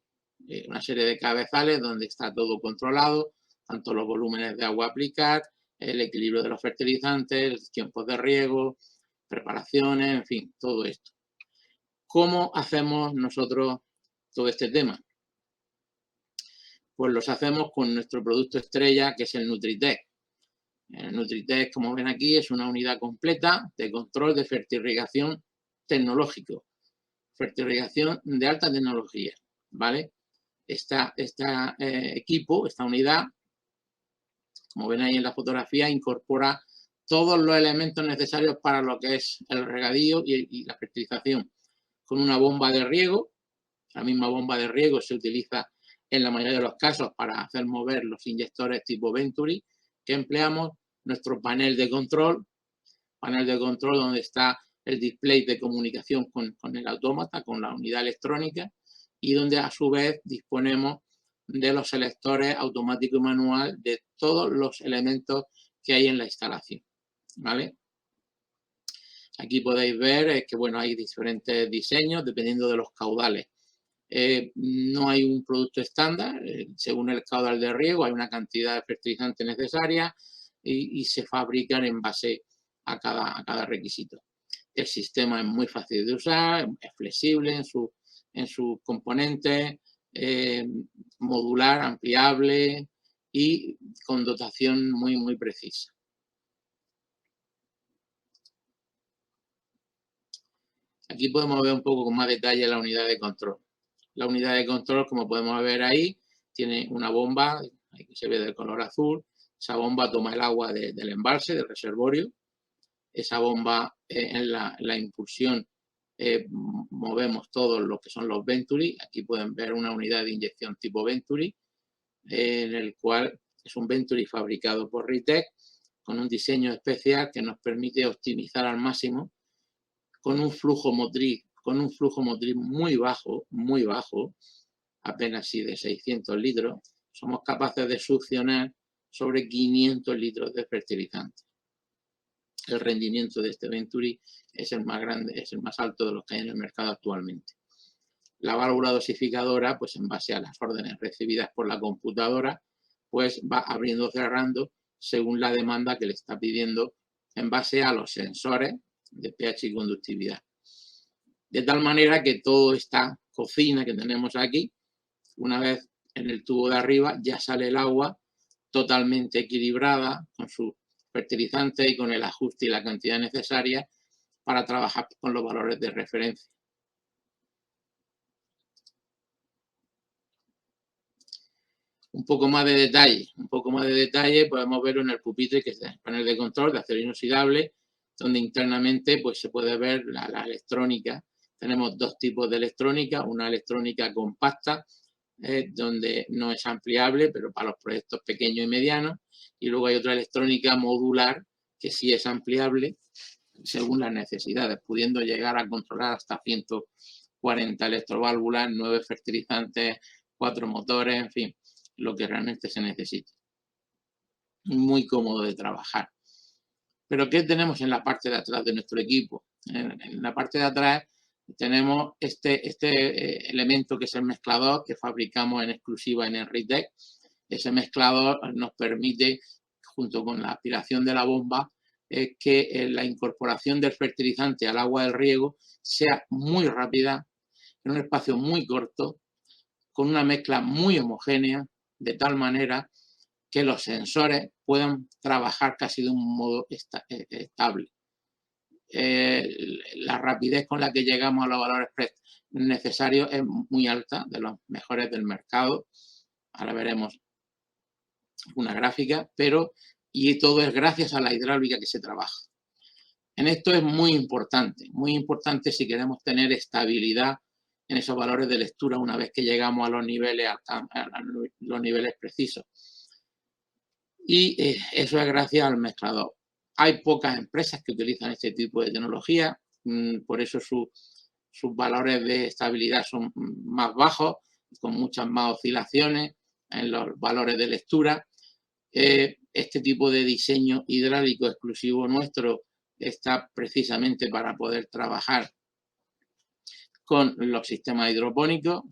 una serie de cabezales donde está todo controlado, tanto los volúmenes de agua a aplicar, el equilibrio de los fertilizantes, los tiempos de riego, preparaciones, en fin, todo esto. ¿Cómo hacemos nosotros todo este tema? Pues los hacemos con nuestro producto estrella, que es el Nutritec. El Nutritec, como ven aquí, es una unidad completa de control de fertirrigación tecnológico. Fertirrigación de alta tecnología, ¿vale? Este equipo, esta unidad, como ven ahí en la fotografía, incorpora todos los elementos necesarios para lo que es el regadío y la fertilización. Con una bomba de riego, la misma bomba de riego se utiliza en la mayoría de los casos para hacer mover los inyectores tipo Venturi, que empleamos nuestro panel de control donde está el display de comunicación con el autómata, con la unidad electrónica, y donde a su vez disponemos de los selectores automático y manual de todos los elementos que hay en la instalación, ¿vale? Aquí podéis ver que, bueno, hay diferentes diseños dependiendo de los caudales. No hay un producto estándar, según el caudal de riego hay una cantidad de fertilizante necesaria y se fabrican en base a cada requisito. El sistema es muy fácil de usar, es flexible en sus componentes, modular, ampliable y con dotación muy precisa. Aquí podemos ver un poco con más detalle la unidad de control. La unidad de control, como podemos ver ahí, tiene una bomba, ahí se ve de color azul. Esa bomba toma el agua del embalse, del reservorio. Esa bomba, en la impulsión, movemos todo lo que son los Venturi. Aquí pueden ver una unidad de inyección tipo Venturi, en el cual es un Venturi fabricado por Ritec, con un diseño especial que nos permite optimizar al máximo con un flujo motriz muy bajo, apenas sí de 600 litros, somos capaces de succionar sobre 500 litros de fertilizante. El rendimiento de este Venturi es el más grande, es el más alto de los que hay en el mercado actualmente. La válvula dosificadora, pues en base a las órdenes recibidas por la computadora, pues va abriendo o cerrando según la demanda que le está pidiendo en base a los sensores de pH y conductividad. De tal manera que toda esta cocina que tenemos aquí, una vez en el tubo de arriba, ya sale el agua totalmente equilibrada con su fertilizante y con el ajuste y la cantidad necesaria para trabajar con los valores de referencia. Un poco más de detalle podemos ver en el pupitre, que es el panel de control de acero inoxidable, donde internamente pues, se puede ver la electrónica. Tenemos dos tipos de electrónica, una electrónica compacta, donde no es ampliable, pero para los proyectos pequeños y medianos, y luego hay otra electrónica modular, que sí es ampliable según las necesidades, pudiendo llegar a controlar hasta 140 electroválvulas, 9 fertilizantes, 4 motores, en fin, lo que realmente se necesita. Muy cómodo de trabajar. Pero ¿qué tenemos en la parte de atrás de nuestro equipo? En la parte de atrás tenemos este elemento que es el mezclador que fabricamos en exclusiva en Ritec, ese mezclador nos permite, junto con la aspiración de la bomba, que la incorporación del fertilizante al agua del riego sea muy rápida, en un espacio muy corto, con una mezcla muy homogénea, de tal manera que los sensores puedan trabajar casi de un modo estable. La rapidez con la que llegamos a los valores necesarios es muy alta, de los mejores del mercado. Ahora veremos una gráfica, y todo es gracias a la hidráulica que se trabaja. En esto es muy importante si queremos tener estabilidad en esos valores de lectura una vez que llegamos a los niveles precisos. Y eso es gracias al mezclador. Hay pocas empresas que utilizan este tipo de tecnología, por eso sus valores de estabilidad son más bajos, con muchas más oscilaciones en los valores de lectura. Este tipo de diseño hidráulico exclusivo nuestro está precisamente para poder trabajar con los sistemas hidropónicos.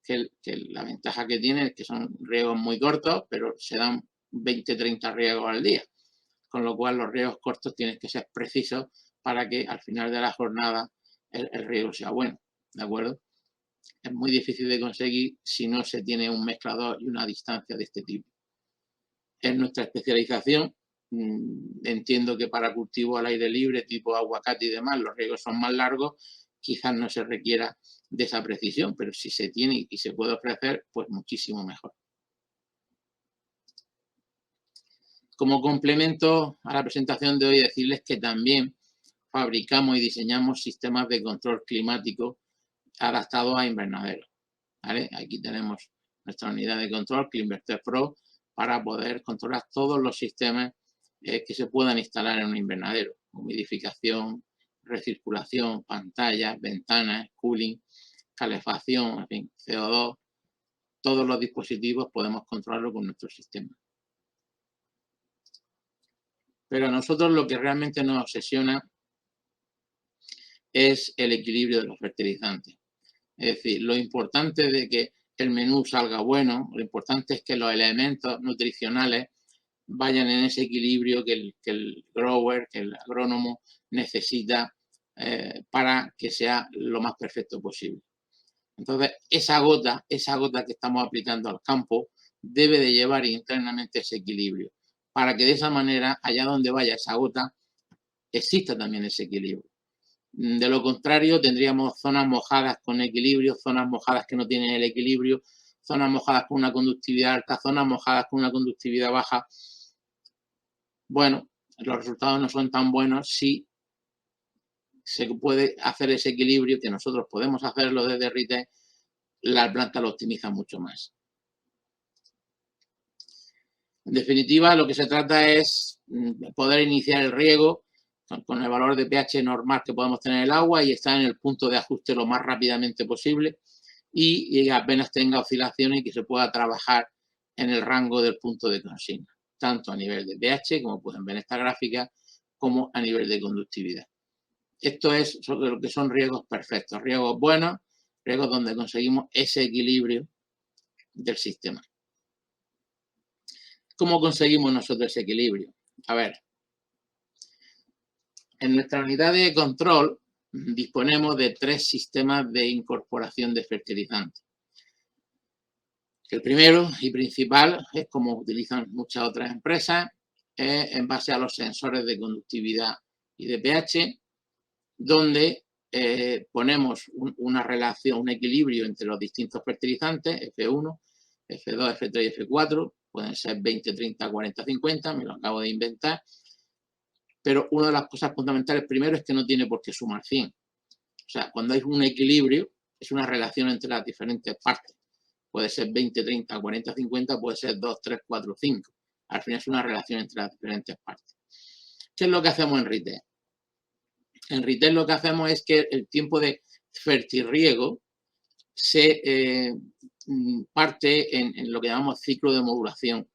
Que la ventaja que tiene es que son riegos muy cortos, pero se dan 20-30 riegos al día. Con lo cual, los riegos cortos tienen que ser precisos para que al final de la jornada el riego sea bueno, ¿de acuerdo? Es muy difícil de conseguir si no se tiene un mezclador y una distancia de este tipo. En nuestra especialización, entiendo que para cultivos al aire libre, tipo aguacate y demás, los riegos son más largos, quizás no se requiera de esa precisión, pero si se tiene y se puede ofrecer, pues muchísimo mejor. Como complemento a la presentación de hoy, decirles que también fabricamos y diseñamos sistemas de control climático adaptados a invernaderos, ¿vale? Aquí tenemos nuestra unidad de control, Cleanverter Pro, para poder controlar todos los sistemas que se puedan instalar en un invernadero. Humidificación, recirculación, pantallas, ventanas, cooling, calefacción, en fin, CO2. Todos los dispositivos podemos controlarlo con nuestro sistema. Pero a nosotros lo que realmente nos obsesiona es el equilibrio de los fertilizantes. Es decir, lo importante de que el menú salga bueno, lo importante es que los elementos nutricionales vayan en ese equilibrio que el grower, que el agrónomo necesita para que sea lo más perfecto posible. Entonces, esa gota que estamos aplicando al campo debe de llevar internamente ese equilibrio, para que de esa manera, allá donde vaya esa gota, exista también ese equilibrio. De lo contrario, tendríamos zonas mojadas con equilibrio, zonas mojadas que no tienen el equilibrio, zonas mojadas con una conductividad alta, zonas mojadas con una conductividad baja. Bueno, los resultados no son tan buenos si se puede hacer ese equilibrio, que nosotros podemos hacerlo desde RITE, la planta lo optimiza mucho más. En definitiva, lo que se trata es poder iniciar el riego con el valor de pH normal que podemos tener en el agua y estar en el punto de ajuste lo más rápidamente posible y apenas tenga oscilaciones y que se pueda trabajar en el rango del punto de consigna, tanto a nivel de pH, como pueden ver en esta gráfica, como a nivel de conductividad. Esto es lo que son riegos perfectos, riegos buenos, riegos donde conseguimos ese equilibrio del sistema. ¿Cómo conseguimos nosotros ese equilibrio? A ver, en nuestra unidad de control disponemos de 3 sistemas de incorporación de fertilizantes. El primero y principal es como utilizan muchas otras empresas, es en base a los sensores de conductividad y de pH, donde ponemos una relación, un equilibrio entre los distintos fertilizantes, F1, F2, F3 y F4, pueden ser 20, 30, 40, 50, me lo acabo de inventar, pero una de las cosas fundamentales primero es que no tiene por qué sumar 100. O sea, cuando hay un equilibrio, es una relación entre las diferentes partes. Puede ser 20, 30, 40, 50, puede ser 2, 3, 4, 5. Al final es una relación entre las diferentes partes. ¿Qué es lo que hacemos en RITE? En RITE lo que hacemos es que el tiempo de fertirriego se parte en lo que llamamos ciclo de modulación,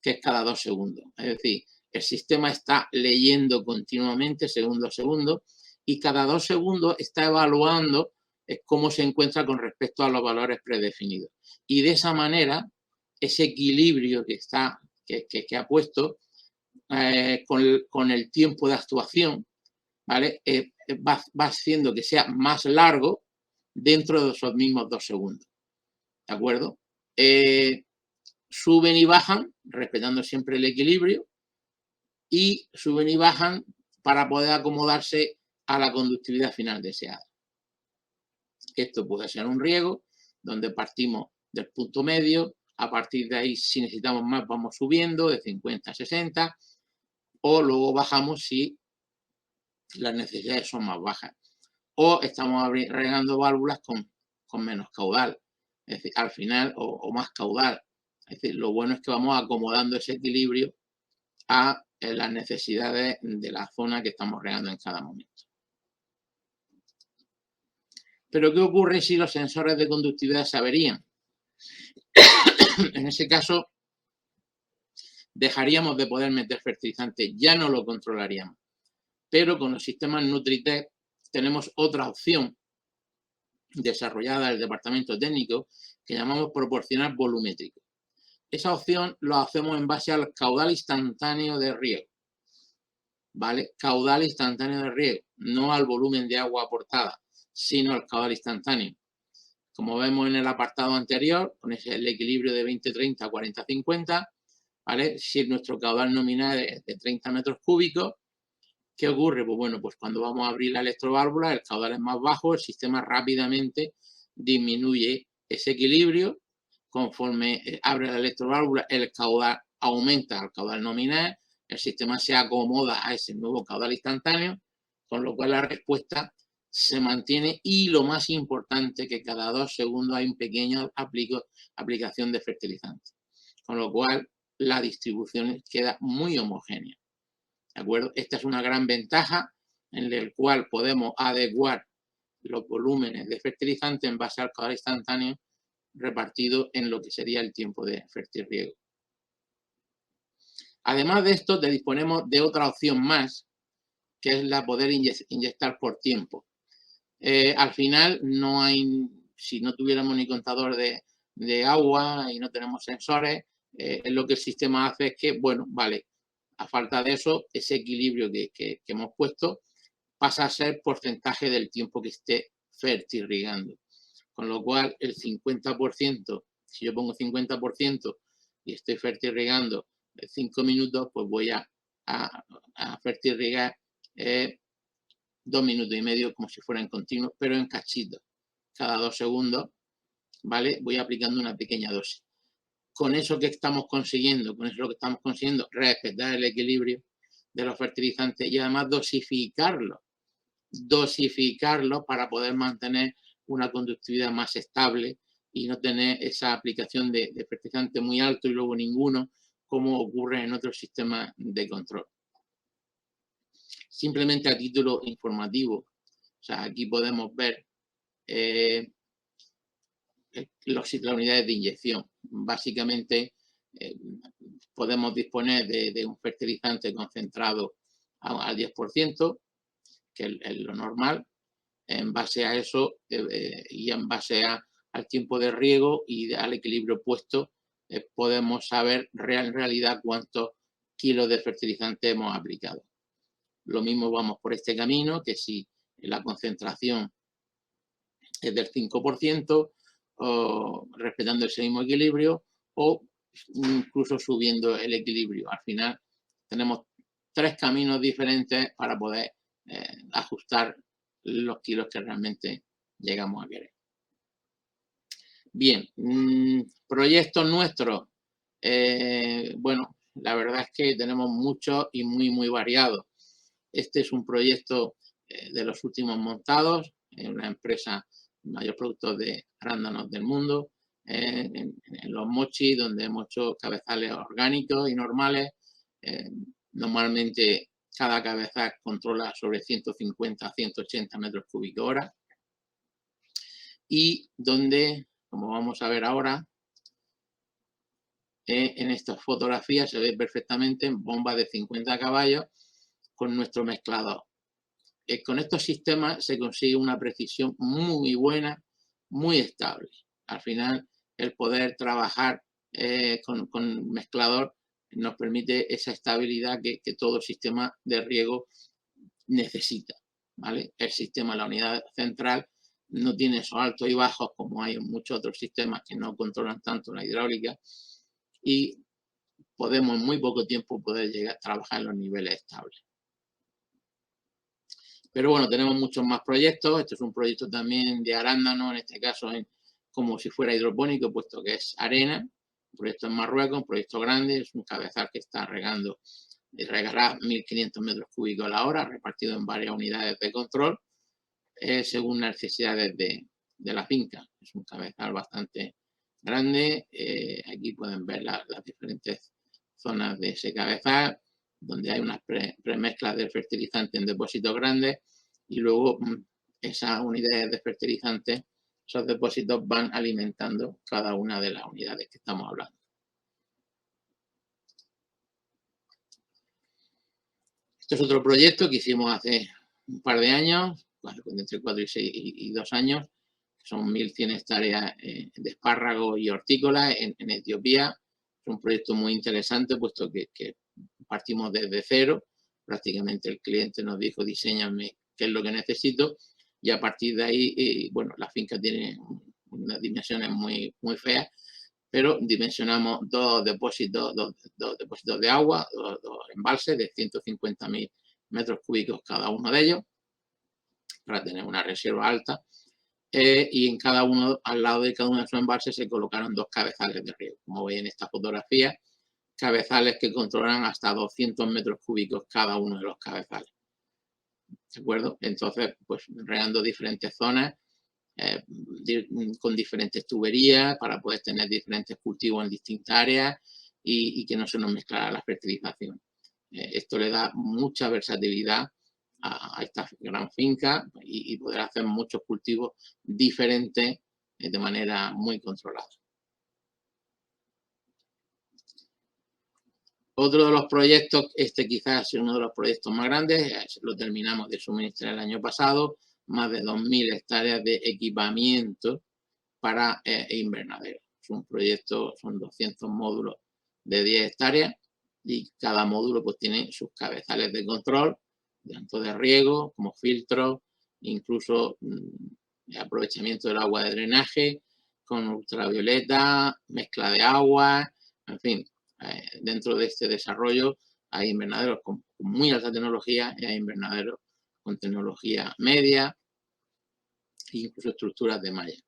que es cada 2 segundos. Es decir, el sistema está leyendo continuamente, segundo a segundo, y cada 2 segundos está evaluando cómo se encuentra con respecto a los valores predefinidos. Y de esa manera ese equilibrio que ha puesto con el tiempo de actuación, ¿vale? Va haciendo que sea más largo dentro de esos mismos 2 segundos, ¿de acuerdo? Suben y bajan, respetando siempre el equilibrio, y suben y bajan para poder acomodarse a la conductividad final deseada. Esto puede ser un riego, donde partimos del punto medio, a partir de ahí, si necesitamos más, vamos subiendo de 50 a 60, o luego bajamos si las necesidades son más bajas. O estamos regando válvulas con menos caudal, es decir, al final, o más caudal. Es decir, lo bueno es que vamos acomodando ese equilibrio a las necesidades de la zona que estamos regando en cada momento. Pero ¿qué ocurre si los sensores de conductividad se averían? En ese caso, dejaríamos de poder meter fertilizante, ya no lo controlaríamos. Pero con los sistemas Nutritec tenemos otra opción desarrollada del departamento técnico que llamamos proporcional volumétrico. Esa opción lo hacemos en base al caudal instantáneo de riego, ¿vale? Caudal instantáneo de riego, no al volumen de agua aportada, sino al caudal instantáneo. Como vemos en el apartado anterior, con el equilibrio de 20-30, 40-50, ¿vale? Si nuestro caudal nominal es de 30 metros cúbicos, ¿qué ocurre? Pues bueno, pues cuando vamos a abrir la electroválvula, el caudal es más bajo, el sistema rápidamente disminuye ese equilibrio. Conforme abre la electroválvula, el caudal aumenta al caudal nominal, el sistema se acomoda a ese nuevo caudal instantáneo, con lo cual la respuesta se mantiene y lo más importante, que cada 2 segundos hay un pequeño aplicación de fertilizante, con lo cual la distribución queda muy homogénea. ¿De acuerdo? Esta es una gran ventaja en la cual podemos adecuar los volúmenes de fertilizante en base al caudal instantáneo repartido en lo que sería el tiempo de fertirriego. Además de esto, disponemos de otra opción más, que es la poder inyectar por tiempo. Al final, no hay, si no tuviéramos ni contador de agua y no tenemos sensores, lo que el sistema hace es que, bueno, vale, a falta de eso, ese equilibrio que hemos puesto pasa a ser porcentaje del tiempo que esté fertirrigando. Con lo cual, el 50%, si yo pongo 50% y estoy fertirrigando 5 minutos, pues voy a fertirrigar 2 minutos y medio como si fuera en continuo, pero en cachitos. Cada 2 segundos, ¿vale? Voy aplicando una pequeña dosis. Con eso que estamos consiguiendo, respetar el equilibrio de los fertilizantes y además dosificarlo para poder mantener una conductividad más estable y no tener esa aplicación de fertilizante muy alto y luego ninguno, como ocurre en otros sistemas de control. Simplemente a título informativo, o sea, aquí podemos ver las unidades de inyección. Básicamente, podemos disponer de un fertilizante concentrado al 10%, que es lo normal. En base a eso y en base al tiempo de riego y al equilibrio puesto, podemos saber en realidad cuántos kilos de fertilizante hemos aplicado. Lo mismo vamos por este camino, que si la concentración es del 5%, o respetando ese mismo equilibrio, o incluso subiendo el equilibrio. Al final tenemos 3 caminos diferentes para poder ajustar los kilos que realmente llegamos a querer. Bien, proyectos nuestros. Bueno, la verdad es que tenemos muchos y muy variados. Este es un proyecto de los últimos montados en una empresa mayor productor de arándanos del mundo, en Los Mochis, donde hemos hecho cabezales orgánicos y normales. Normalmente cada cabezal controla sobre 150 a 180 metros cúbicos hora. Y donde, como vamos a ver ahora, en estas fotografías se ve perfectamente bombas de 50 caballos con nuestro mezclador. Con estos sistemas se consigue una precisión muy buena, muy estable. Al final, el poder trabajar con mezclador nos permite esa estabilidad que todo sistema de riego necesita, ¿vale? El sistema, la unidad central, no tiene esos altos y bajos como hay en muchos otros sistemas que no controlan tanto la hidráulica y podemos en muy poco tiempo poder llegar a trabajar en los niveles estables. Pero bueno, tenemos muchos más proyectos. Este es un proyecto también de arándano, en este caso como si fuera hidropónico, puesto que es arena. Un proyecto en Marruecos, un proyecto grande, es un cabezal que está regando, regará 1.500 metros cúbicos a la hora, repartido en varias unidades de control, según las necesidades de la finca. Es un cabezal bastante grande. Aquí pueden ver las diferentes zonas de ese cabezal, donde hay unas premezclas de fertilizante en depósitos grandes y luego esas unidades de fertilizante, esos depósitos van alimentando cada una de las unidades que estamos hablando. Este es otro proyecto que hicimos hace un par de años, entre 4 y 2 años. Son 1.100 hectáreas de espárragos y hortícolas en Etiopía. Es un proyecto muy interesante, puesto que partimos desde cero. Prácticamente el cliente nos dijo, diséñame qué es lo que necesito. Y a partir de ahí, bueno, la finca tiene unas dimensiones muy feas, pero dimensionamos dos depósitos de agua, dos embalses de 150.000 metros cúbicos cada uno de ellos, para tener una reserva alta. Y en cada uno, al lado de cada uno de esos embalses, se colocaron dos cabezales de riego. Como veis en esta fotografía, cabezales que controlan hasta 200 metros cúbicos cada uno de los cabezales. ¿De acuerdo? Entonces, pues regando diferentes zonas, con diferentes tuberías para poder tener diferentes cultivos en distintas áreas y que no se nos mezclara la fertilización. Esto le da mucha versatilidad a esta gran finca y poder hacer muchos cultivos diferentes de manera muy controlada. Otro de los proyectos, este quizás es uno de los proyectos más grandes, lo terminamos de suministrar el año pasado, más de 2.000 hectáreas de equipamiento para invernaderos. Es un proyecto, son 200 módulos de 10 hectáreas y cada módulo pues tiene sus cabezales de control, tanto de riego como filtros, incluso aprovechamiento del agua de drenaje con ultravioleta, mezcla de agua, en fin. Dentro de este desarrollo hay invernaderos con muy alta tecnología y hay invernaderos con tecnología media e incluso estructuras de malla.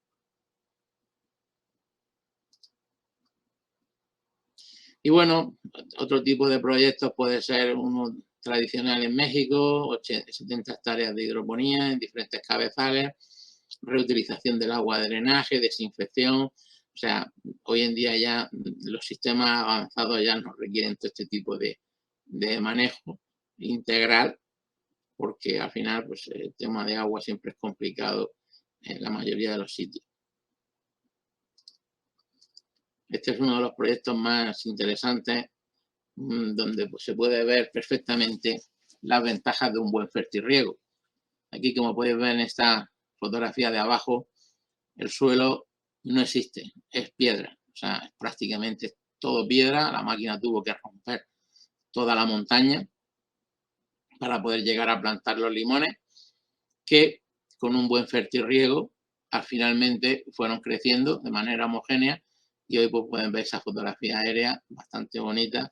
Y bueno, otro tipo de proyectos puede ser uno tradicional en México, 70 hectáreas de hidroponía en diferentes cabezales, reutilización del agua de drenaje, desinfección. O sea, hoy en día ya los sistemas avanzados ya no requieren todo este tipo de manejo integral, porque al final pues, el tema de agua siempre es complicado en la mayoría de los sitios. Este es uno de los proyectos más interesantes donde pues, se puede ver perfectamente las ventajas de un buen fertirriego. Aquí, como podéis ver en esta fotografía de abajo, el suelo no existe, es piedra. O sea, es prácticamente todo piedra. La máquina tuvo que romper toda la montaña para poder llegar a plantar los limones, que con un buen fertirriego finalmente fueron creciendo de manera homogénea y hoy pues, pueden ver esa fotografía aérea bastante bonita.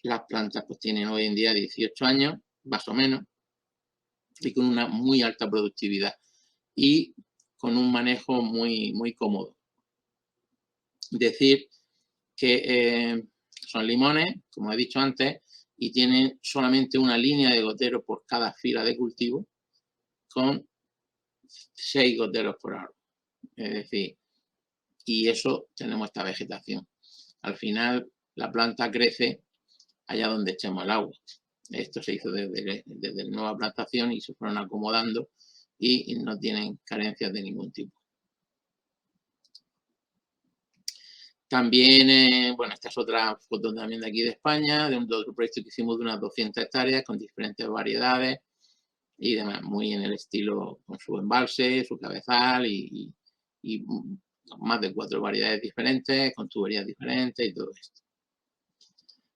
Las plantas pues tienen hoy en día 18 años, más o menos, y con una muy alta productividad y con un manejo muy cómodo. Decir que son limones, como he dicho antes, y tienen solamente una línea de gotero por cada fila de cultivo, con 6 goteros por árbol. Es decir, y eso tenemos esta vegetación. Al final, la planta crece allá donde echemos el agua. Esto se hizo desde la nueva plantación y se fueron acomodando y no tienen carencias de ningún tipo. También, bueno, esta es otra foto también de aquí de España, de otro proyecto que hicimos de unas 200 hectáreas con diferentes variedades y demás, muy en el estilo con su embalse, su cabezal y más de 4 variedades diferentes, con tuberías diferentes y todo esto.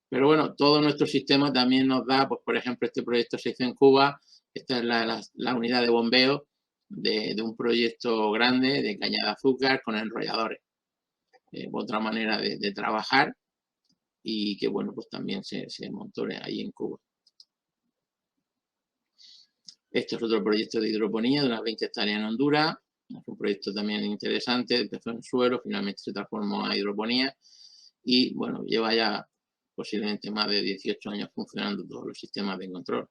Pero bueno, todo nuestro sistema también nos da, pues por ejemplo, este proyecto se hizo en Cuba, esta es la unidad de bombeo de un proyecto grande de caña de azúcar con enrolladores. Otra manera de trabajar y que bueno, pues también se montó ahí en Cuba. Este es otro proyecto de hidroponía de unas 20 hectáreas en Honduras. Es un proyecto también interesante, empezó en suelo, finalmente se transformó a hidroponía y bueno, lleva ya posiblemente más de 18 años funcionando todos los sistemas de control.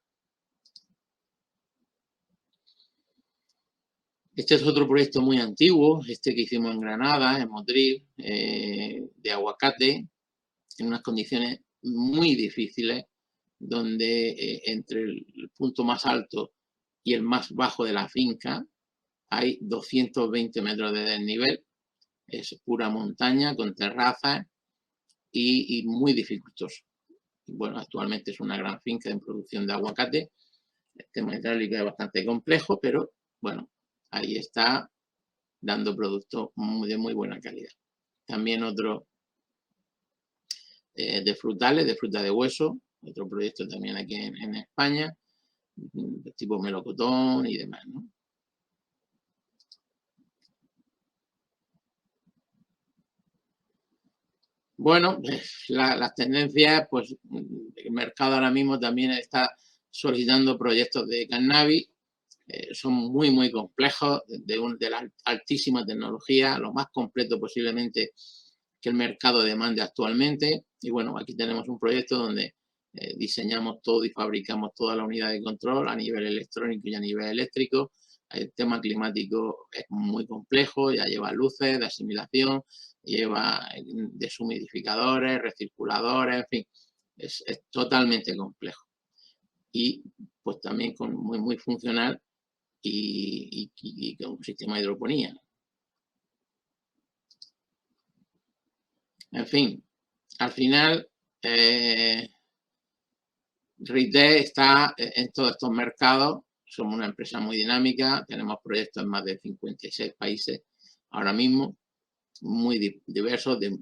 Este es otro proyecto muy antiguo, este que hicimos en Granada, en Motril, de aguacate, en unas condiciones muy difíciles, donde entre el punto más alto y el más bajo de la finca hay 220 metros de desnivel. Es pura montaña con terrazas y muy dificultoso. Bueno, actualmente es una gran finca en producción de aguacate. El tema hidráulico es bastante complejo, pero bueno, ahí está dando productos de muy buena calidad. También otro de frutales, de fruta de hueso, otro proyecto también aquí en España, tipo melocotón y demás, ¿no? Bueno, las tendencias, pues el mercado ahora mismo también está solicitando proyectos de cannabis, son muy complejos, de la altísima tecnología, lo más completo posiblemente que el mercado demande actualmente. Y bueno, aquí tenemos un proyecto donde diseñamos todo y fabricamos toda la unidad de control a nivel electrónico y a nivel eléctrico. El tema climático es muy complejo, ya lleva luces de asimilación, lleva deshumidificadores, recirculadores, en fin, es totalmente complejo. Y pues también muy funcional y con un sistema de hidroponía. En fin, al final, RITE está en todos estos mercados. Somos una empresa muy dinámica, tenemos proyectos en más de 56 países ahora mismo, muy diversos, de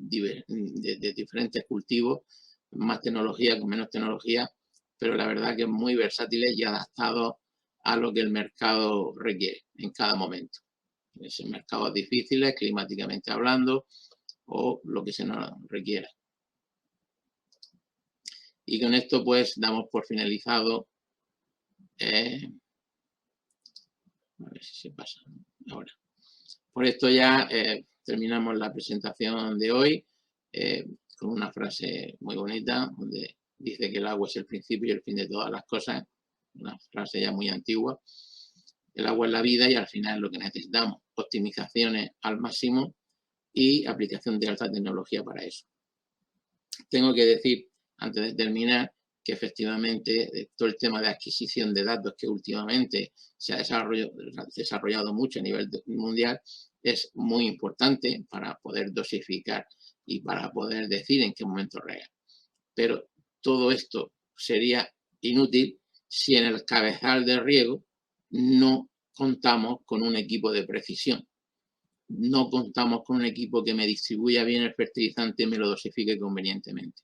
diferentes cultivos, más tecnología, con menos tecnología, pero la verdad que es muy versátiles y adaptados a lo que el mercado requiere en cada momento. En mercados difíciles, climáticamente hablando, o lo que se nos requiera. Y con esto pues damos por finalizado, a ver si se pasa ahora. Por esto ya terminamos la presentación de hoy con una frase muy bonita donde dice que el agua es el principio y el fin de todas las cosas, una frase ya muy antigua. El agua es la vida y al final es lo que necesitamos, optimizaciones al máximo y aplicación de alta tecnología para eso. Tengo que decir, antes de terminar, que efectivamente todo el tema de adquisición de datos que últimamente se ha desarrollado mucho a nivel mundial es muy importante para poder dosificar y para poder decir en qué momento regar. Pero todo esto sería inútil si en el cabezal de riego no contamos con un equipo de precisión. No contamos con un equipo que me distribuya bien el fertilizante y me lo dosifique convenientemente.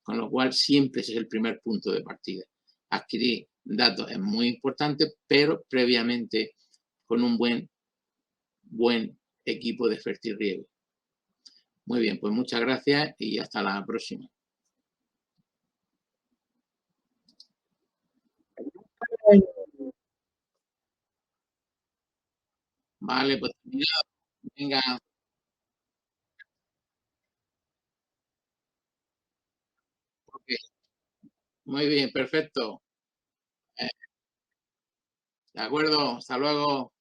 Con lo cual, siempre ese es el primer punto de partida. Adquirir datos es muy importante, pero previamente con un buen equipo de fertirriego. Muy bien, pues muchas gracias y hasta la próxima. Vale, pues terminado. Venga, okay. Muy bien, perfecto. De acuerdo, hasta luego.